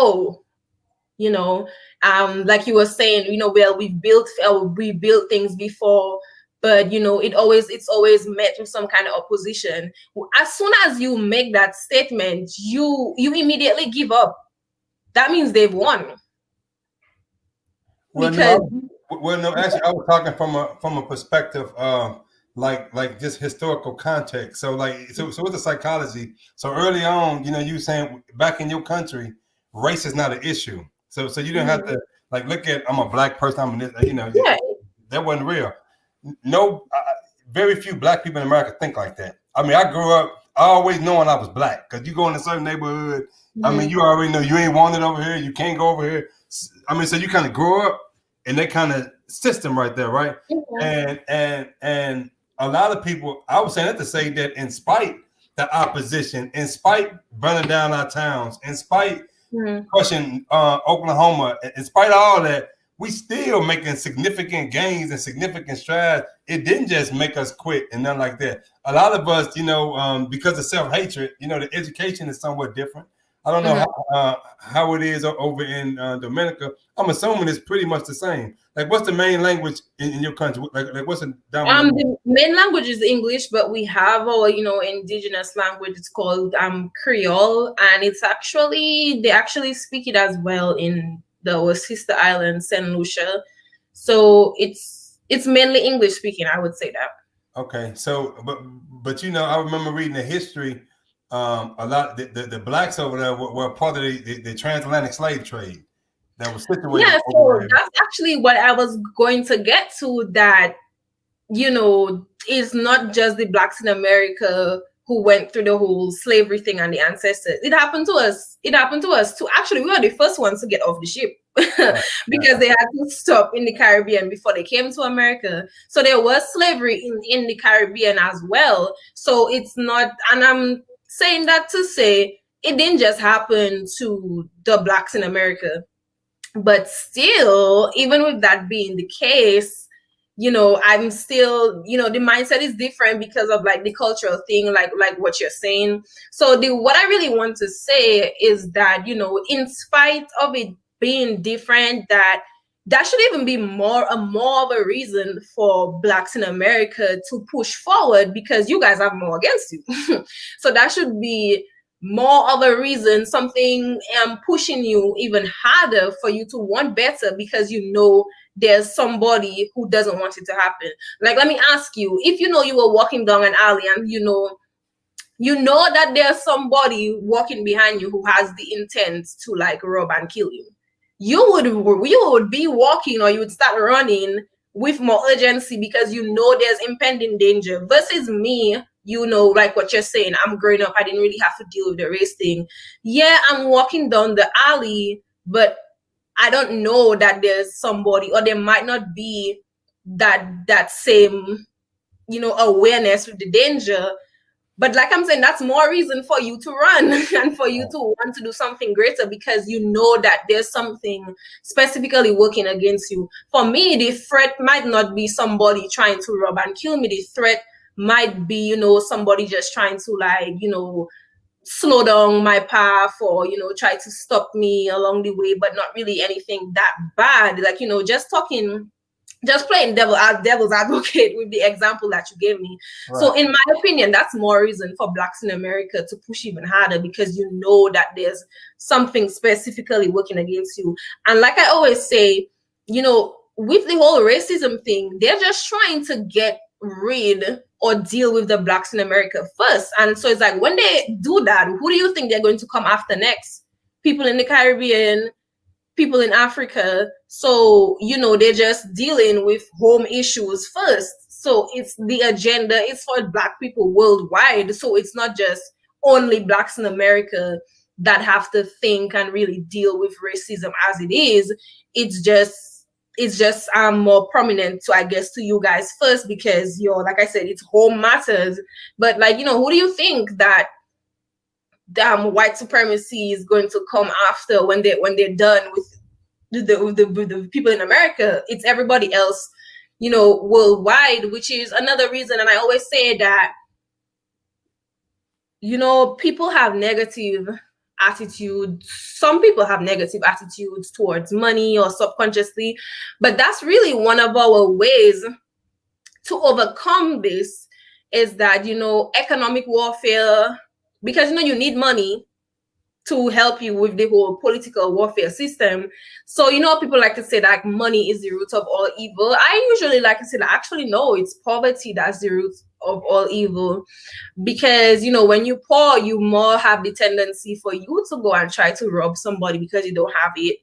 like you were saying, well, we built things before, but it's always met with some kind of opposition. As soon as you make that statement, you immediately give up. That means they've won. Well, no, actually, I was talking from a perspective of like just historical context. So with the psychology. So early on, you were saying back in your country, race is not an issue. So you didn't have to like look at, I'm a Black person, that wasn't real. No, very few Black people in America think like that. I mean, I grew up always knowing I was Black, because you go in a certain neighborhood. I mean, you already know you ain't wanted over here. You can't go over here. I mean, so you kind of grow up in that kind of system right there, right? And a lot of people, I was saying that to say that in spite the opposition, in spite burning down our towns, in spite crushing Oklahoma, in spite of all that, we still making significant gains and significant strides. It didn't just make us quit and nothing like that. A lot of us, because of self-hatred, the education is somewhat different. I don't know how it is over in Dominica. I'm assuming it's pretty much the same. Like, what's the main language in your country? Like what's the dominant? The main language is English, but we have our, indigenous language. It's called Creole, and it's they actually speak it as well in the sister island, Saint Lucia. So it's mainly English speaking. I would say that. Okay, so but I remember reading the history. A lot the Blacks over there were part of the transatlantic slave trade that was situated. Yeah, so that's actually what I was going to get to. That it's not just the Blacks in America who went through the whole slavery thing and the ancestors. It happened to us. Too. Actually, we were the first ones to get off the ship because they had to stop in the Caribbean before they came to America. So there was slavery in the Caribbean as well. So it's not, and I'm saying that to say it didn't just happen to the Blacks in America. But still, even with that being the case, I'm still, the mindset is different because of like the cultural thing, like what you're saying. So what I really want to say is that, in spite of it being different, that should even be more of a reason for Blacks in America to push forward, because you guys have more against you. So that should be more of a reason, something pushing you even harder for you to want better, because there's somebody who doesn't want it to happen. Like, let me ask you, if you were walking down an alley and you know that there's somebody walking behind you who has the intent to like rob and kill you, you would be walking, or you would start running with more urgency because there's impending danger, versus me, like what you're saying, I'm growing up, I didn't really have to deal with the race thing. Yeah, I'm walking down the alley, but I don't know that there's somebody, or there might not be that same, awareness with the danger. But like I'm saying, that's more reason for you to run and for you to want to do something greater, because you know that there's something specifically working against you. For me, the threat might not be somebody trying to rob and kill me. The threat might be, somebody just trying to slow down my path, or try to stop me along the way, but not really anything that bad. Like, just playing devil's advocate with the example that you gave me. Right. So in my opinion, that's more reason for Blacks in America to push even harder, because you know that there's something specifically working against you. And like I always say, with the whole racism thing, they're just trying to get rid or deal with the Blacks in America first. And so it's like, when they do that, who do you think they're going to come after next? People in the Caribbean, people in Africa. So, they're just dealing with home issues first. So it's the agenda, it's for Black people worldwide. So it's not just only Blacks in America that have to think and really deal with racism as it is. It's just more prominent to, I guess, to you guys first, because like I said, it's home matters. But who do you think that white supremacy is going to come after when they're done with the people in America? It's everybody else, worldwide, which is another reason. And I always say that, people have negative attitudes. Some people have negative attitudes towards money, or subconsciously, but that's really one of our ways to overcome this, is that, economic warfare, because, you need money to help you with the whole political warfare system. So, people like to say that money is the root of all evil. I usually like to say that actually, no, it's poverty that's the root of all evil. Because, when you're poor, you more have the tendency for you to go and try to rob somebody because you don't have it.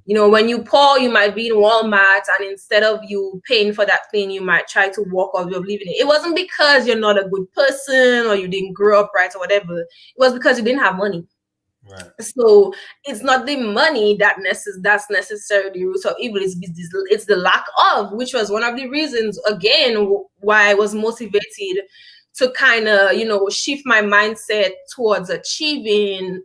When you poor, you might be in Walmart, and instead of you paying for that thing, you might try to walk off of leaving it. It wasn't because you're not a good person or you didn't grow up right or whatever. It was because you didn't have money. Right. So it's not the money that's necessarily the root of evil. It's the lack of, which was one of the reasons, again, why I was motivated to kind of, shift my mindset towards achieving,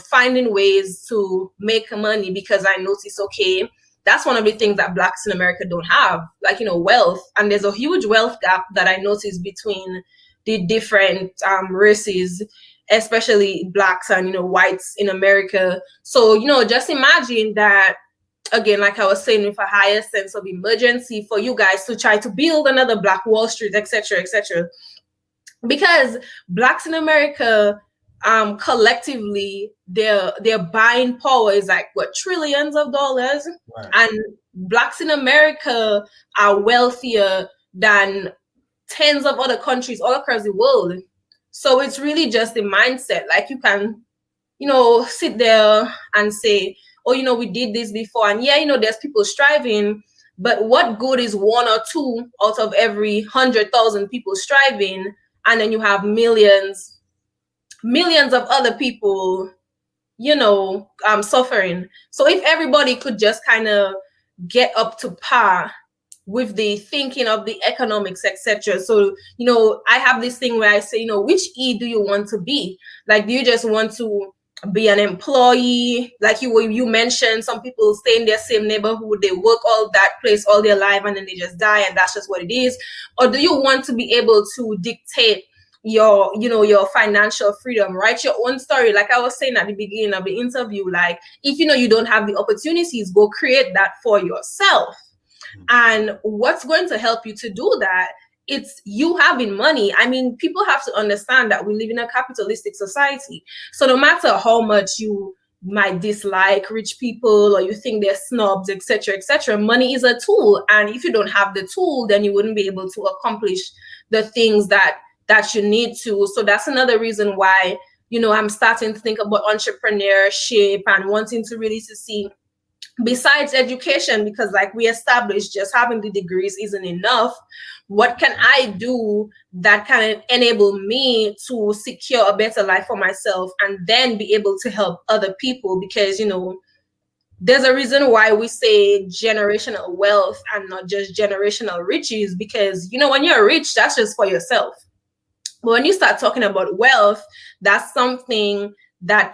finding ways to make money, because I noticed, okay, that's one of the things that Blacks in America don't have, like, wealth. And there's a huge wealth gap that I noticed between the different races, especially Blacks and, whites in America. So, just imagine that, again, like I was saying, with a higher sense of emergency for you guys to try to build another Black Wall Street, etc., etc. Because Blacks in America, collectively, their buying power is like trillions of dollars. Right. And Blacks in America are wealthier than tens of other countries all across the world. So it's really just the mindset. Like, you can, sit there and say, oh, we did this before. And yeah, there's people striving, but what good is one or two out of every 100,000 people striving? And then you have millions of other people, suffering. So if everybody could just kind of get up to par with the thinking of the economics, etc. So, I have this thing where I say, which E do you want to be? Like, do you just want to be an employee? Like you mentioned, some people stay in their same neighborhood, they work all that place all their life, and then they just die, and that's just what it is. Or do you want to be able to dictate your financial freedom, write your own story? Like I was saying at the beginning of the interview, like, if you don't have the opportunities, go create that for yourself. And what's going to help you to do that? It's you having money. I mean, people have to understand that we live in a capitalistic society. So no matter how much you might dislike rich people, or you think they're snobs, etc., money is a tool. And if you don't have the tool, then you wouldn't be able to accomplish the things that you need to. So that's another reason why, I'm starting to think about entrepreneurship and wanting to really to see besides education, because like we established, just having the degrees isn't enough. What can I do that can enable me to secure a better life for myself and then be able to help other people? Because, there's a reason why we say generational wealth and not just generational riches, because, when you're rich, that's just for yourself. But when you start talking about wealth, that's something that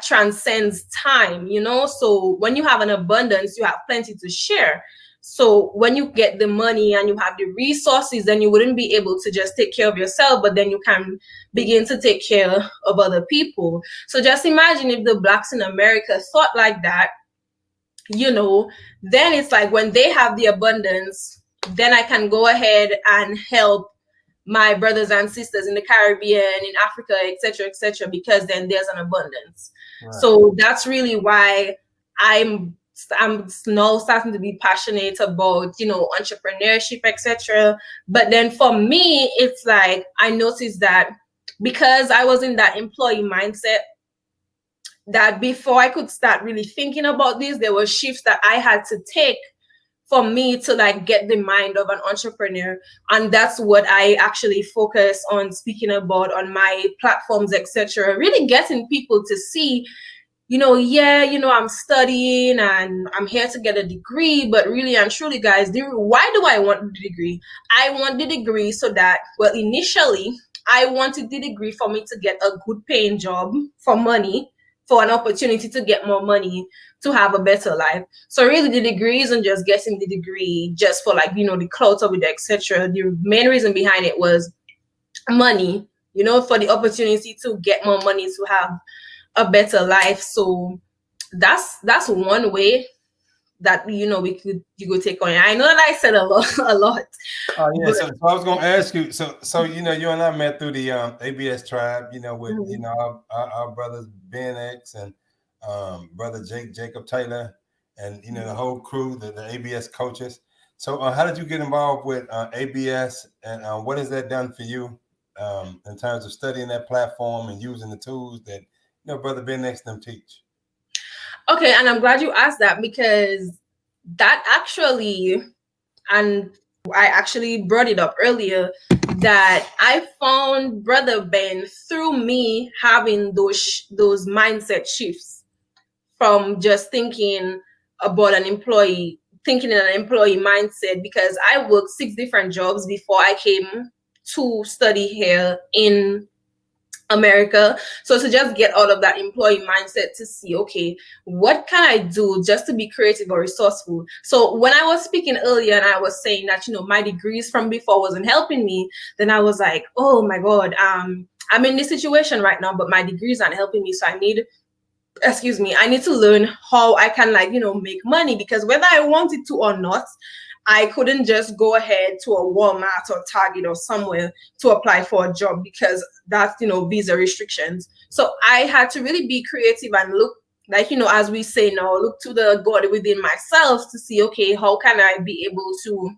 transcends time, So when you have an abundance, you have plenty to share. So when you get the money and you have the resources, then you wouldn't be able to just take care of yourself, but then you can begin to take care of other people. So just imagine if the Blacks in America thought like that, then it's like when they have the abundance, then I can go ahead and help my brothers and sisters in the Caribbean, in Africa, etc., because then there's an abundance. Right. So that's really why I'm now starting to be passionate about, entrepreneurship, etc. But then for me, it's like I noticed that because I was in that employee mindset, that before I could start really thinking about this, there were shifts that I had to take for me to like get the mind of an entrepreneur. And that's what I actually focus on speaking about on my platforms, etc. Really getting people to see, I'm studying and I'm here to get a degree, but really and truly, guys, why do I want the degree? I want the degree so that, well, initially I wanted the degree for me to get a good paying job for money, for an opportunity to get more money, to have a better life. So really the degree isn't just getting the degree just for like, the clout of it, etc. The main reason behind it was money, for the opportunity to get more money, to have a better life. So that's one way that, you could take on it. I know that I said a lot. Oh yeah. So I was going to ask you, so, you and I met through the ABS tribe, with, our brothers, Ben X and brother Jacob Taylor, and the whole crew, the ABS coaches. So how did you get involved with ABS, and what has that done for you in terms of studying that platform and using the tools that brother Ben X them teach? Okay, and I'm glad you asked that, because that actually, and I actually brought it up earlier, that I found Brother Ben through me having those mindset shifts from just thinking about thinking in an employee mindset, because I worked 6 different jobs before I came to study here in America. So to just get out of that employee mindset to see, okay, what can I do just to be creative or resourceful? So when I was speaking earlier and I was saying that, my degrees from before wasn't helping me, then I was like, oh my God, I'm in this situation right now, but my degrees aren't helping me. So I need to learn how I can make money, because whether I wanted to or not, I couldn't just go ahead to a Walmart or Target or somewhere to apply for a job, because that's, visa restrictions. So I had to really be creative and look, as we say now, look to the God within myself to see, okay, how can I be able to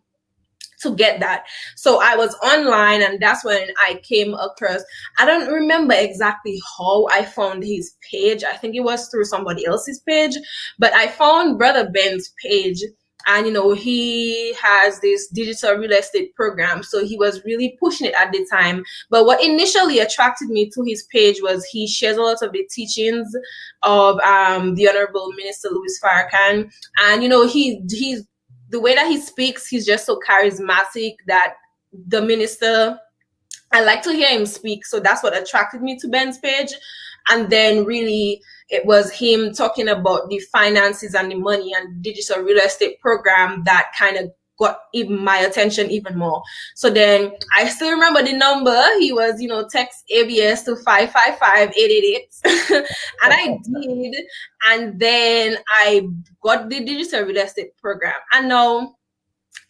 get that? So I was online, and that's when I came across, I don't remember exactly how I found his page. I think it was through somebody else's page, but I found Brother Ben's page. And, he has this digital real estate program. So he was really pushing it at the time. But what initially attracted me to his page was he shares a lot of the teachings of the Honorable Minister Louis Farrakhan. And, he's the way that he speaks, he's just so charismatic that the minister, I like to hear him speak. So that's what attracted me to Ben's page. And then really it was him talking about the finances and the money and digital real estate program that kind of got my attention even more. So then I still remember the number. He was, text ABS to 555-888. And I did. And then I got the digital real estate program. And now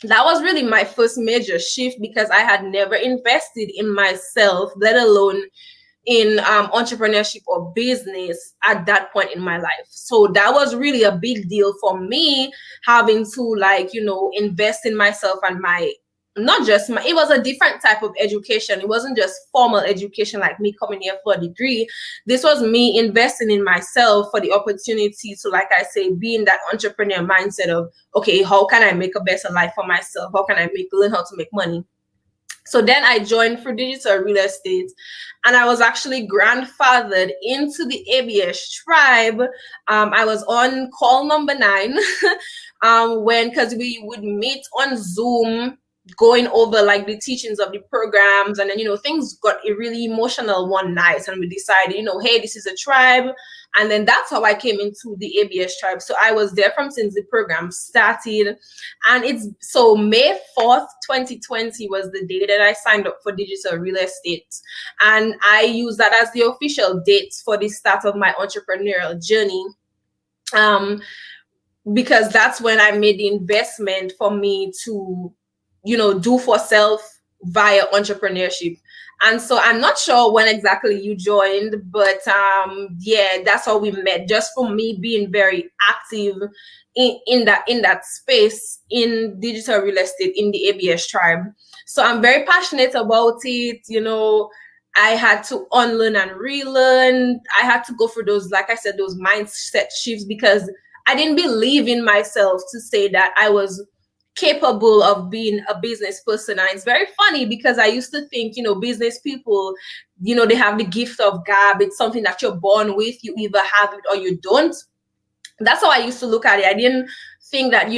that was really my first major shift, because I had never invested in myself, let alone in entrepreneurship or business at that point in my life. So that was really a big deal for me, having to invest in myself and my not just it was a different type of education. It wasn't just formal education like me coming here for a degree. This was me investing in myself for the opportunity to, like I say, be in that entrepreneur mindset of, okay, how can I make a better life for myself? How can I learn how to make money? So then I joined for digital real estate, and I was actually grandfathered into the ABS tribe. I was on call number 9 because we would meet on Zoom, going over like the teachings of the programs, and then things got really emotional one night, and we decided, hey, this is a tribe. And then that's how I came into the ABS tribe. So I was there from since the program started. And it's so May 4th, 2020 was the day that I signed up for digital real estate. And I use that as the official date for the start of my entrepreneurial journey. Because that's when I made the investment for me to, do for self via entrepreneurship. And so I'm not sure when exactly you joined, but yeah, that's how we met, just for me being very active in that space in digital real estate in the ABS tribe. So I'm very passionate about it. I had to unlearn and relearn. I had to go through those, like I said, those mindset shifts, because I didn't believe in myself to say that I was capable of being a business person. And it's very funny because I used to think, business people, they have the gift of gab. It's something that you're born with. You either have it or you don't. That's how I used to look at it. I didn't think that,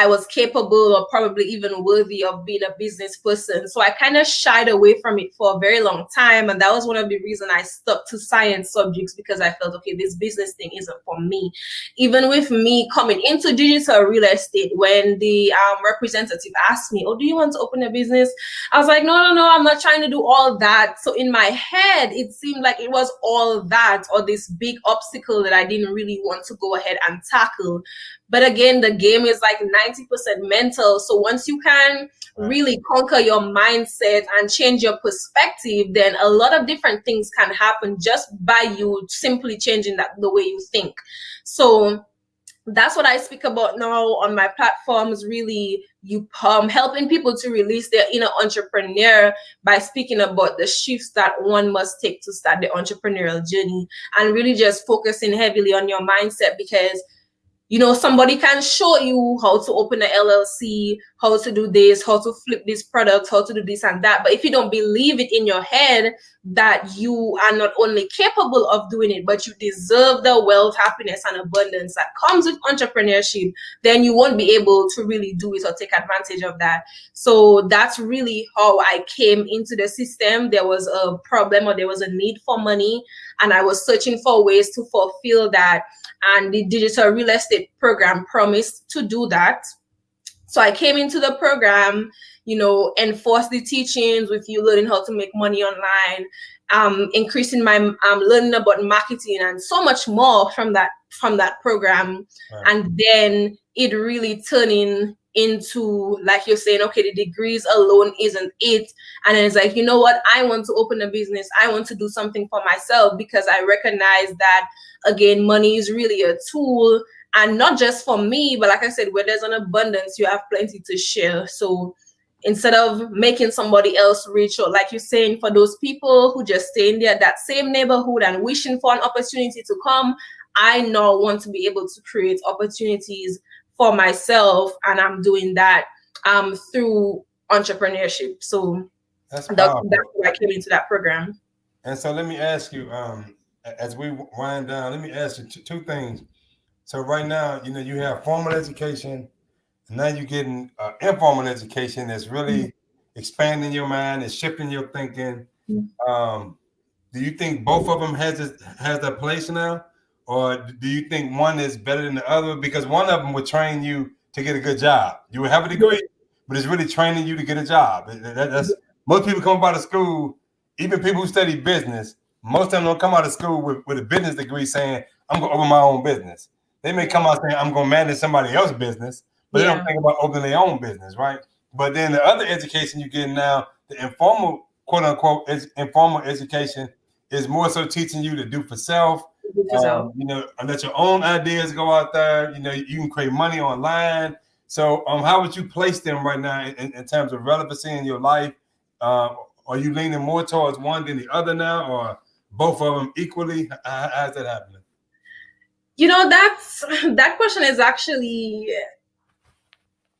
I was capable or probably even worthy of being a business person. So I kind of shied away from it for a very long time. And that was one of the reasons I stuck to science subjects, because I felt, okay, this business thing isn't for me. Even with me coming into digital real estate, when the representative asked me, oh, do you want to open a business? I was like, no, I'm not trying to do all that. So in my head, it seemed like it was all that, or this big obstacle that I didn't really want to go ahead and tackle. But again, the game is like 90% mental. So once you can really conquer your mindset and change your perspective, then a lot of different things can happen just by you simply changing the way you think. So that's what I speak about now on my platforms, really helping people to release their inner entrepreneur by speaking about the shifts that one must take to start the entrepreneurial journey, and really just focusing heavily on your mindset, because somebody can show you how to open an LLC, how to do this, how to flip this product, how to do this and that. But if you don't believe it in your head that you are not only capable of doing it, but you deserve the wealth, happiness, and abundance that comes with entrepreneurship, then you won't be able to really do it or take advantage of that. So that's really how I came into the system. There was a problem, or there was a need for money, and I was searching for ways to fulfill that. And the digital real estate program promised to do that. So I came into the program, enforced the teachings with you learning how to make money online, increasing my learning about marketing and so much more from that program. Right. And then it really turning into, like you're saying, okay, the degrees alone isn't it. And then it's like, you know what? I want to open a business. I want to do something for myself, because I recognize that, again, money is really a tool, and not just for me, but like I said, where there's an abundance, you have plenty to share. So instead of making somebody else rich, or like you're saying, for those people who just stay in that same neighborhood and wishing for an opportunity to come, I now want to be able to create opportunities for myself, and I'm doing that through entrepreneurship. So that's why I came into that program. And so let me ask you, as we wind down, let me ask you two things. So right now, you have formal education, and now you're getting informal education that's really expanding your mind and shifting your thinking. Do you think both of them has a place now? Or do you think one is better than the other? Because one of them would train you to get a good job. You would have a degree, but it's really training you to get a job. That's most people come out of school, even people who study business, most of them don't come out of school with a business degree saying, I'm going to open my own business. They may come out saying, I'm going to manage somebody else's business, but they don't think about opening their own business, right? But then the other education you get now, the informal, quote unquote, informal education, is more so teaching you to do for self. And let your own ideas go out there. You can create money online. So, how would you place them right now in terms of relevancy in your life? Are you leaning more towards one than the other now, or both of them equally? How's that happening? That question is actually,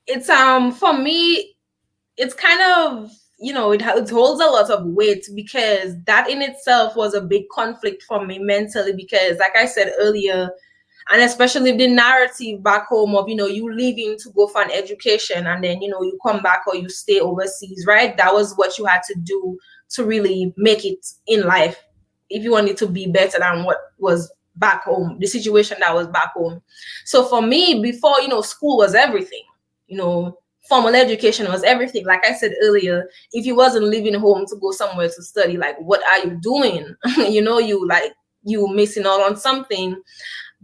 it's for me, it's kind of, it holds a lot of weight, because that in itself was a big conflict for me mentally, because like I said earlier, and especially the narrative back home of, you leaving to go for an education, and then, you come back or you stay overseas, right? That was what you had to do to really make it in life, if you wanted to be better than what was back home, the situation that was back home. So for me, before, school was everything, formal education was everything. Like I said earlier, if you wasn't leaving home to go somewhere to study, like, what are you doing? You missing out on something.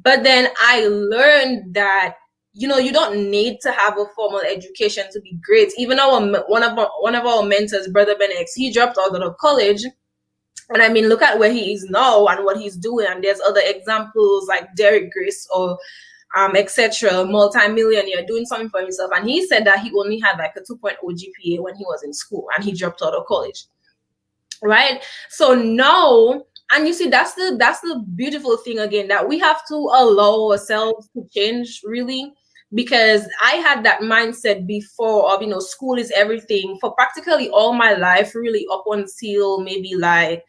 But then I learned that, you don't need to have a formal education to be great. Even one of our mentors, Brother Ben X, he dropped out of college. And I mean, look at where he is now and what he's doing. And there's other examples like Derek Grace or etc., multi-millionaire doing something for himself. And he said that he only had like a 2.0 GPA when he was in school, and he dropped out of college. Right? So now, and you see, that's the beautiful thing again, that we have to allow ourselves to change, really, because I had that mindset before of, school is everything for practically all my life, really, up until maybe like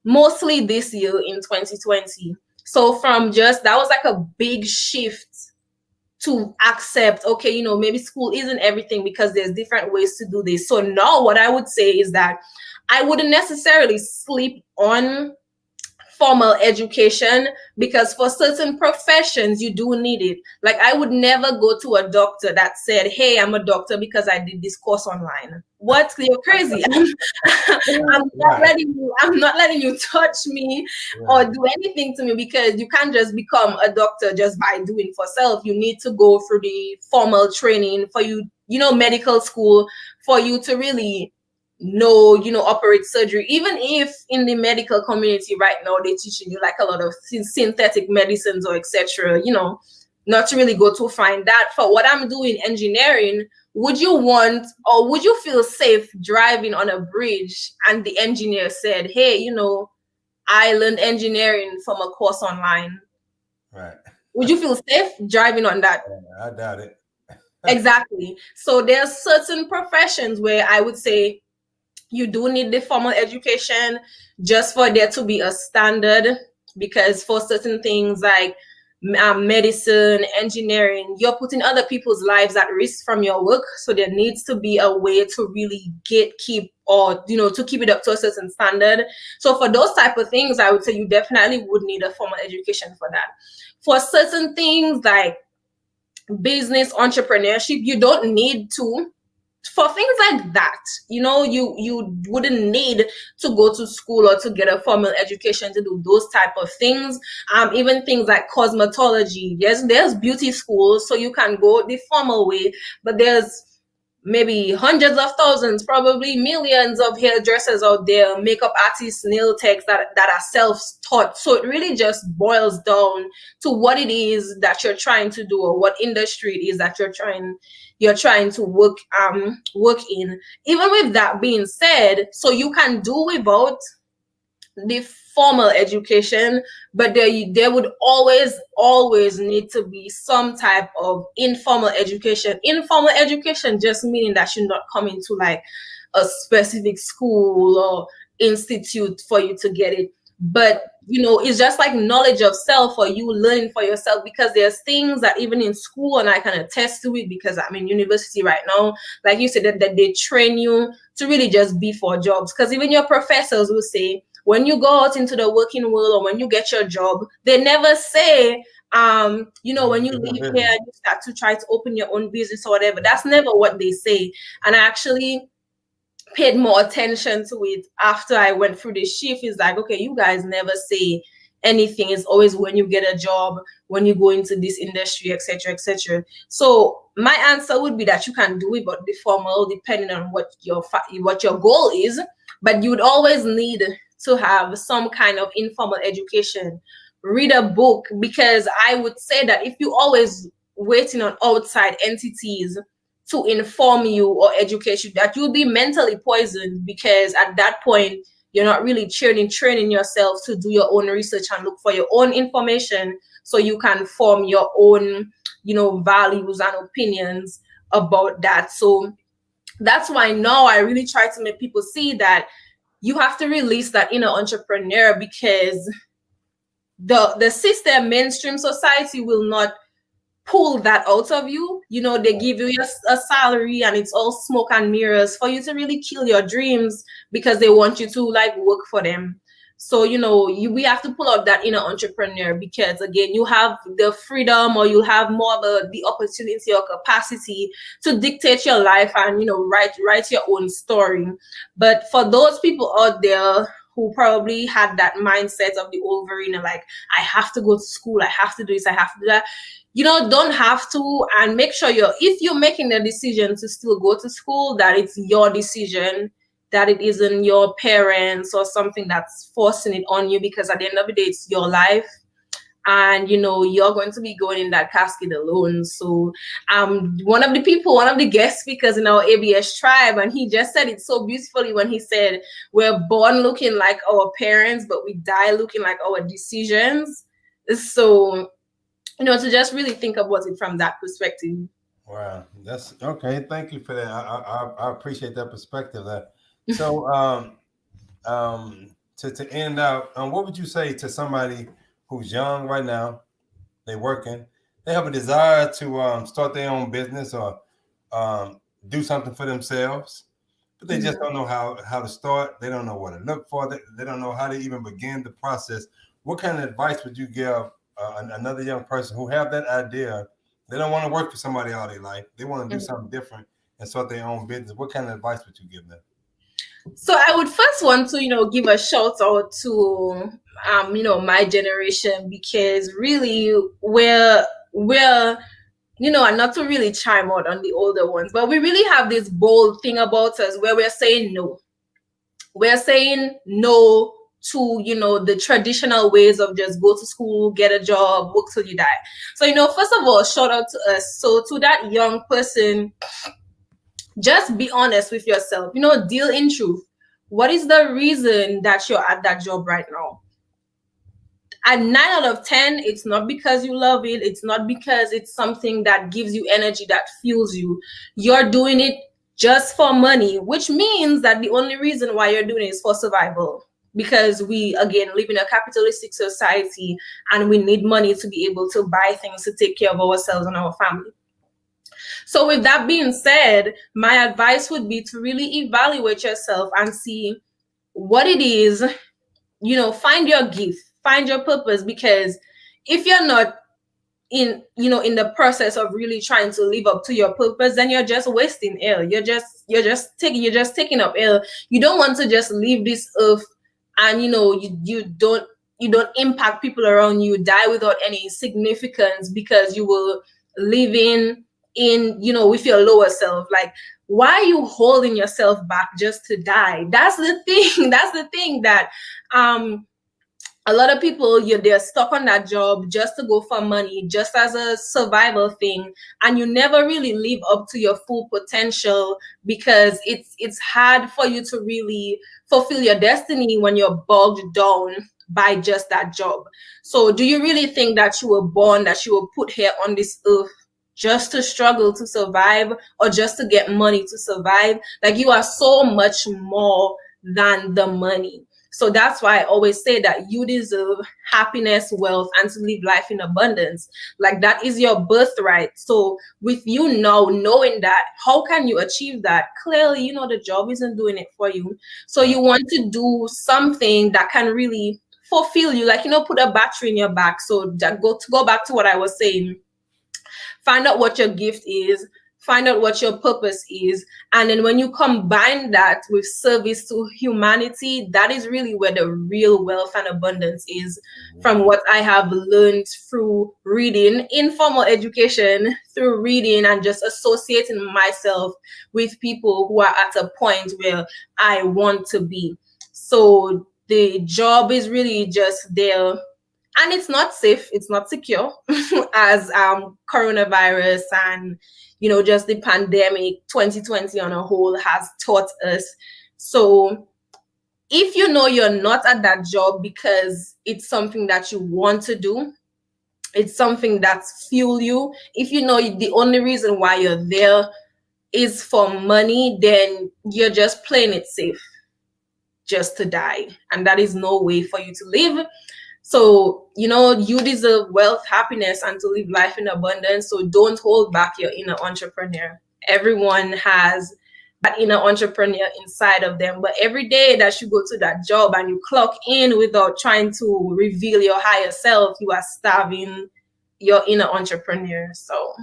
mostly this year in 2020. So from just, that was like a big shift to accept, okay, maybe school isn't everything, because there's different ways to do this. So now what I would say is that I wouldn't necessarily sleep on formal education, because for certain professions you do need it. Like, I would never go to a doctor that said, hey, I'm a doctor because I did this course online. What? You're crazy. I'm not letting you touch me or do anything to me, because you can't just become a doctor just by doing for self. You need to go through the formal training for you, medical school, for you to really operate surgery. Even if in the medical community right now they're teaching you like a lot of synthetic medicines or etc., not to really go to find that. For what I'm doing, engineering, would you want, or would you feel safe driving on a bridge and the engineer said, hey, I learned engineering from a course online? Right. Would you feel safe driving on that? I doubt it. Exactly. So there's certain professions where I would say you do need the formal education just for there to be a standard, because for certain things like medicine, engineering, you're putting other people's lives at risk from your work. So there needs to be a way to really to keep it up to a certain standard. So for those type of things, I would say you definitely would need a formal education for that. For certain things like business, entrepreneurship, you don't need to. For things like that, you wouldn't need to go to school or to get a formal education to do those type of things. Even things like cosmetology, there's beauty schools, so you can go the formal way, but there's maybe hundreds of thousands, probably millions of hairdressers out there, makeup artists, nail techs that are self-taught. So it really just boils down to what it is that you're trying to do, or what industry it is that you're trying to work in. Even with that being said, so you can do without the formal education, but there would always need to be some type of informal education. Informal education just meaning that you're not coming to like a specific school or institute for you to get it, but it's just like knowledge of self, or you learning for yourself, because there's things that even in school, and I can attest to it because I'm in university right now, like you said, that they train you to really just be for jobs. Because even your professors will say, when you go out into the working world or when you get your job, they never say, when you leave here and you start to try to open your own business or whatever. That's never what they say. And I actually paid more attention to it after I went through the shift. Is like, okay, you guys never say anything. It's always when you get a job, when you go into this industry, etc., etc. So my answer would be that you can do it, but the formal, depending on what your goal is, but you would always need to have some kind of informal education. Read a book, because I would say that if you always waiting on outside entities to inform you or educate you, that you'll be mentally poisoned, because at that point you're not really training yourself to do your own research and look for your own information so you can form your own, values and opinions about that. So that's why now I really try to make people see that you have to release that inner entrepreneur, because the system, mainstream society, will not pull that out of you. They give you a salary and it's all smoke and mirrors for you to really kill your dreams, because they want you to like work for them. So we have to pull out that inner entrepreneur, because again, you have the freedom, or you have more of the opportunity or capacity to dictate your life and write your own story. But for those people out there who probably had that mindset of the old Verena, like, I have to go to school, I have to do this, I have to do that. Don't have to. And make sure if you're making the decision to still go to school, that it's your decision, that it isn't your parents or something that's forcing it on you, because at the end of the day, it's your life. And you're going to be going in that casket alone. So one of the guest speakers in our ABS tribe, and he just said it so beautifully when he said, we're born looking like our parents, but we die looking like our decisions. So to just really think about it from that perspective. Wow, that's okay. Thank you for that. I appreciate that perspective. So to end out, what would you say to somebody who's young right now? They're working. They have a desire to start their own business or do something for themselves, but they just don't know how to start. They don't know what to look for. They don't know how to even begin the process. What kind of advice would you give another young person who have that idea? They don't want to work for somebody all their life. They want to do something different and start their own business. What kind of advice would you give them? So I would first want to, give a shout out to, my generation, because really we're, and not to really chime out on the older ones, but we really have this bold thing about us where we're saying no. We're saying no to, the traditional ways of just go to school, get a job, work till you die. So, first of all, shout out to us. So to that young person, just be honest with yourself, deal in truth. What is the reason that you're at that job right now? At 9 out of 10, it's not because you love it. It's not because it's something that gives you energy, that fuels you. You're doing it just for money, which means that the only reason why you're doing it is for survival. Because we, again, live in a capitalistic society and we need money to be able to buy things to take care of ourselves and our family. So with that being said, my advice would be to really evaluate yourself and see what it is, find your gift, find your purpose, because if you're not in the process of really trying to live up to your purpose, then you're just wasting air. You're just taking up air. You don't want to just leave this earth and you don't impact people around you, die without any significance, because you will live in with your lower self. Like, why are you holding yourself back just to die? That's the thing. That's the thing that a lot of people, they're stuck on that job just to go for money, just as a survival thing, and you never really live up to your full potential, because it's hard for you to really fulfill your destiny when you're bogged down by just that job. So do you really think that you were born, that you were put here on this earth just to struggle to survive, or just to get money to survive? Like, you are so much more than the money. So that's why I always say that you deserve happiness, wealth, and to live life in abundance. Like, that is your birthright. So with you now knowing that, how can you achieve that? Clearly, the job isn't doing it for you. So you want to do something that can really fulfill you, like, put a battery in your back. So that go back to what I was saying. Find out what your gift is, find out what your purpose is. And then when you combine that with service to humanity, that is really where the real wealth and abundance is, from what I have learned through reading, informal education, through reading and just associating myself with people who are at a point where I want to be. So the job is really just there and it's not safe, it's not secure, as coronavirus and just the pandemic 2020 on a whole has taught us. So if you're not at that job because it's something that you want to do, it's something that's fuel you, if the only reason why you're there is for money, then you're just playing it safe just to die, and that is no way for you to live. So you deserve wealth, happiness, and to live life in abundance. So don't hold back your inner entrepreneur. Everyone has that inner entrepreneur inside of them, but every day that you go to that job and you clock in without trying to reveal your higher self, you are starving your inner entrepreneur. So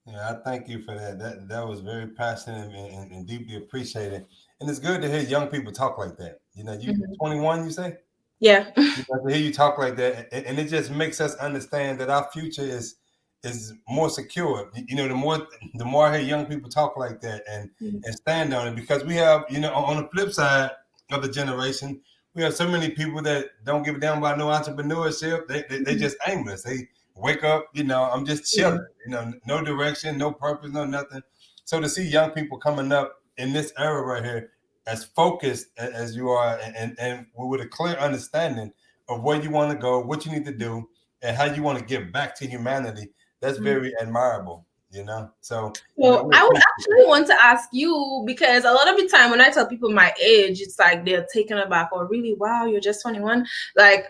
Yeah, I thank you for that. That was very passionate and deeply appreciated. And it's good to hear young people talk like that. You 21, you say? yeah. To hear you talk like that, and it just makes us understand that our future is more secure. The more I hear young people talk like that and stand on it, because we have, on the flip side of the generation, we have so many people that don't give a damn about no entrepreneurship. They just aimless. They wake up, I'm just chilling, no direction, no purpose, no nothing. So to see young people coming up in this era right here, as focused as you are, and with a clear understanding of where you want to go, what you need to do, and how you want to give back to humanity, that's very admirable, So, So I would actually want to ask you, because a lot of the time when I tell people my age, it's like they're taken aback, or really, wow, you're just 21. Like,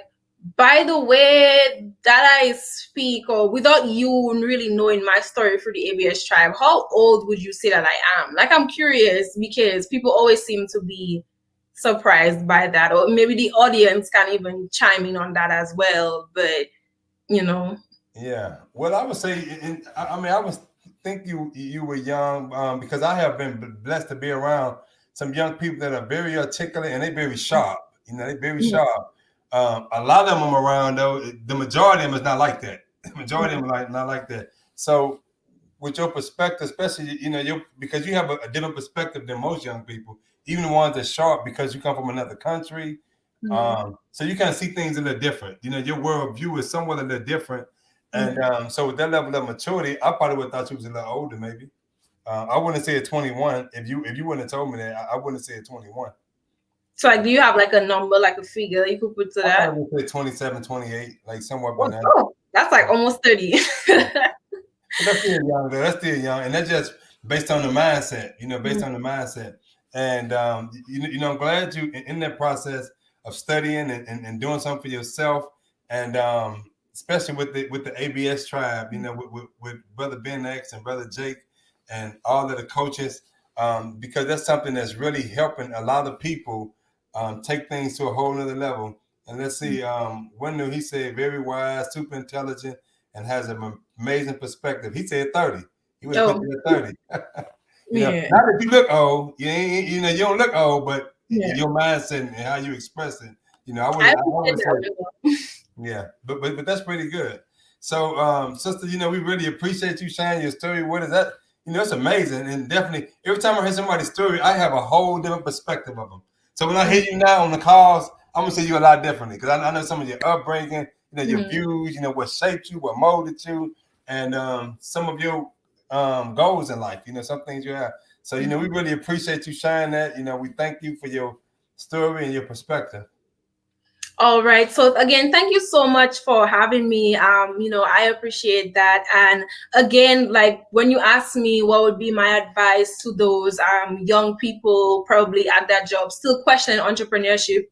by the way that I speak, or without you really knowing my story through the ABS tribe, how old would you say that I am? Like, I'm curious, because people always seem to be surprised by that, or maybe the audience can even chime in on that as well. But yeah. Well, I would say, I was think you were young, because I have been blessed to be around some young people that are very articulate and they very sharp. They very sharp. A lot of them around though. The majority of them is not like that. The majority of them are not like that. So, with your perspective, especially because you have a different perspective than most young people, even the ones that sharp because you come from another country. So you kind of see things a little different. Your worldview is somewhat a little different. And so with that level of maturity, I probably would have thought you was a little older, maybe. I wouldn't say 21. If you wouldn't have told me that, I wouldn't say 21. So, like, do you have like a number, like a figure you could put to that? I would say 27, 28, like somewhere Oh, behind. that's like almost 30. But that's still young, though. That's still young, and that's just based on the mindset. Based on the mindset. And I'm glad you in that process of studying and doing something for yourself, and especially with the ABS tribe. With Brother Ben X and Brother Jake and all of the coaches, because that's something that's really helping a lot of people take things to a whole nother level. And let's see, Wendell, he said very wise, super intelligent, and has an amazing perspective. He said 30. He would have put you at 30. Yeah. Not that you look old. You don't look old, but your mindset and how you express it. I would say, yeah, but that's pretty good. So, sister, we really appreciate you sharing your story with us. That it's amazing, and definitely every time I hear somebody's story, I have a whole different perspective of them. So when I hear you now on the calls, I'm gonna see you a lot differently, because I know some of your upbringing, your views, what shaped you, what molded you, and some of your goals in life. Some things you have. So we really appreciate you sharing that. We thank you for your story and your perspective. All right. So again, thank you so much for having me. I appreciate that. And again, like, when you ask me what would be my advice to those young people probably at that job still questioning entrepreneurship,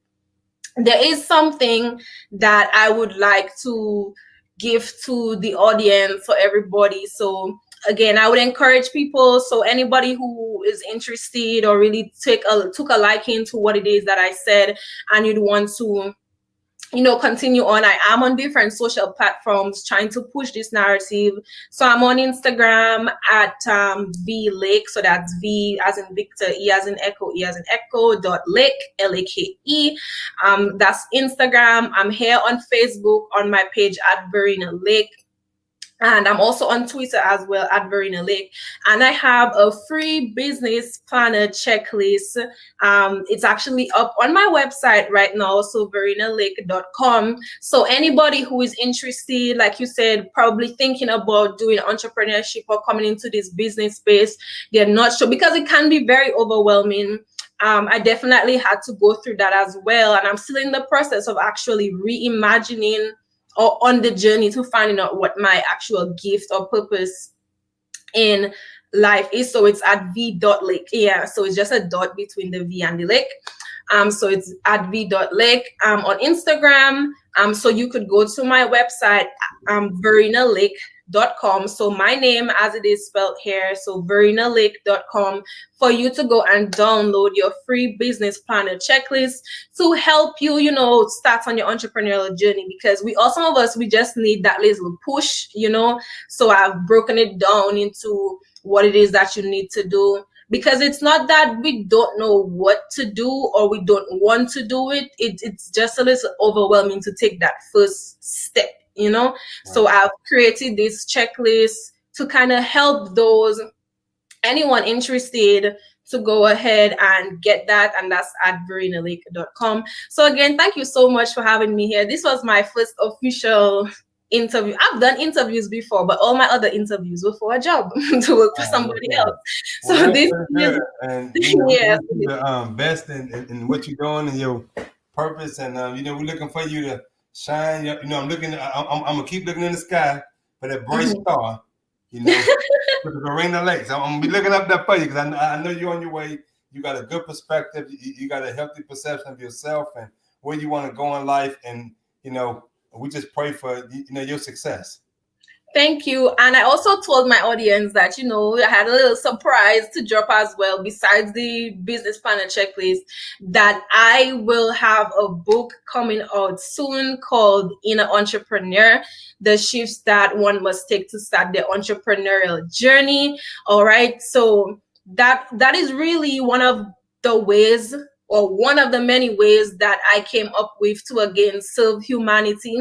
there is something that I would like to give to the audience, for everybody. So again, I would encourage people, so anybody who is interested or really took a liking to what it is that I said, and you'd want to continue on. I am on different social platforms trying to push this narrative. So I'm on Instagram at V Lake. So that's V as in Victor, E as in Echo, E as in Echo, .Lake, Lake. That's Instagram. I'm here on Facebook on my page at Verena Lake. And I'm also on Twitter as well at Verena Lake. And I have a free business planner checklist. It's actually up on my website right now, so verenalake.com. So anybody who is interested, like you said, probably thinking about doing entrepreneurship or coming into this business space, they're not sure because it can be very overwhelming. I definitely had to go through that as well. And I'm still in the process of actually reimagining or on the journey to finding out what my actual gift or purpose in life is. So it's at v.lake. Yeah, so it's just a dot between the V and the lake. So it's at v.lake on Instagram. So you could go to my website, verenalake.com. So my name as it is spelled here, so verenalake.com, for you to go and download your free business planner checklist to help you, start on your entrepreneurial journey, because some of us, we just need that little push, So I've broken it down into what it is that you need to do, because it's not that we don't know what to do or we don't want to do it. It's just a little overwhelming to take that first step, Right. So I've created this checklist to kind of help anyone interested to go ahead and get that, and that's at verenalake.com. So again, thank you so much for having me here. This was my first official interview. I've done interviews before, but all my other interviews were for a job to work for somebody else. So this is, and yes, the best in what you're doing and your purpose, and we're looking for you to shine. I'm gonna keep looking in the sky for that bright star. With the Verena Lake. So I'm gonna be looking up that for you, because I know you're on your way. You got a good perspective. You got a healthy perception of yourself and where you want to go in life. And we just pray for your success. Thank you. And I also told my audience that, I had a little surprise to drop as well, besides the business planner checklist, that I will have a book coming out soon called Inner Entrepreneur, the shifts that one must take to start their entrepreneurial journey. All right. So that is really one of the ways, or one of the many ways, that I came up with to again serve humanity,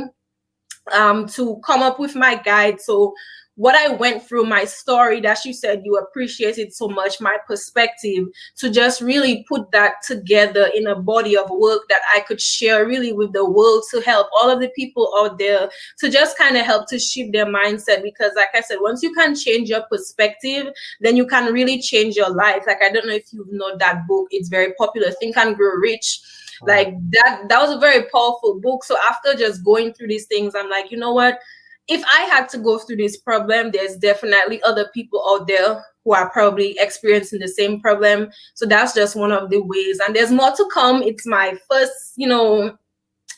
to come up with my guide. So what I went through, my story that you said you appreciated so much, my perspective, to just really put that together in a body of work that I could share really with the world, to help all of the people out there, to just kind of help to shift their mindset. Because like I said, once you can change your perspective, then you can really change your life. Like, I don't know if you know that book, it's very popular, Think and Grow Rich. Like that was a very powerful book. So after just going through these things, I'm like, you know what? If I had to go through this problem, there's definitely other people out there who are probably experiencing the same problem. So that's just one of the ways. And there's more to come. It's my first,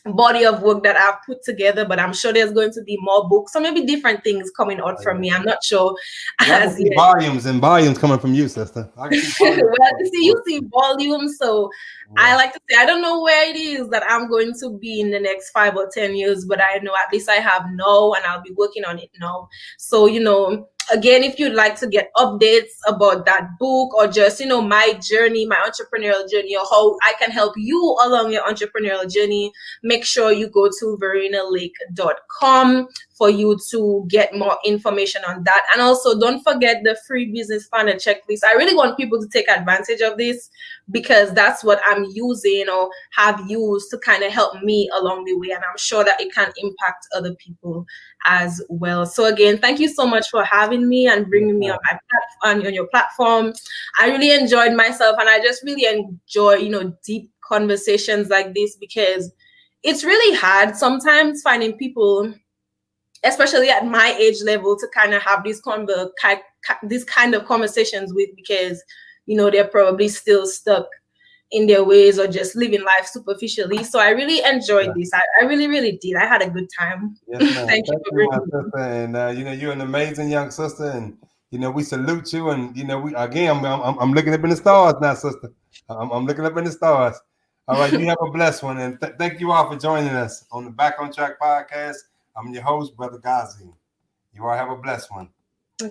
body of work that I've put together, but I'm sure there's going to be more books or maybe different things coming out from me. I'm not sure. I see volumes and volumes coming from you, sister. Well, you see volumes, so I like to say, I don't know where it is that I'm going to be in the next 5 or 10 years, but I know at least I have now, and I'll be working on it now. So, again, if you'd like to get updates about that book, or just, my journey, my entrepreneurial journey, or how I can help you along your entrepreneurial journey, make sure you go to verenalake.com for you to get more information on that. And also, don't forget the free business planner checklist. I really want people to take advantage of this, because that's what I'm using or have used to kind of help me along the way. And I'm sure that it can impact other people as well. So again, thank you so much for having me and bringing me on my platform, on your platform. I really enjoyed myself, and I just really enjoy, deep conversations like this, because it's really hard sometimes finding people, especially at my age level, to kind of have this kind of conversations with, because they're probably still stuck in their ways or just living life superficially. So I really enjoyed this. I really, really did. I had a good time. Yes, Thank you for bringing me. Sister. And you're an amazing young sister, and we salute you. And I'm looking up in the stars now, sister. I'm looking up in the stars. All right, you have a blessed one, and thank you all for joining us on the Back on Track podcast. I'm your host, Brother Ghazi. You all have a blessed one.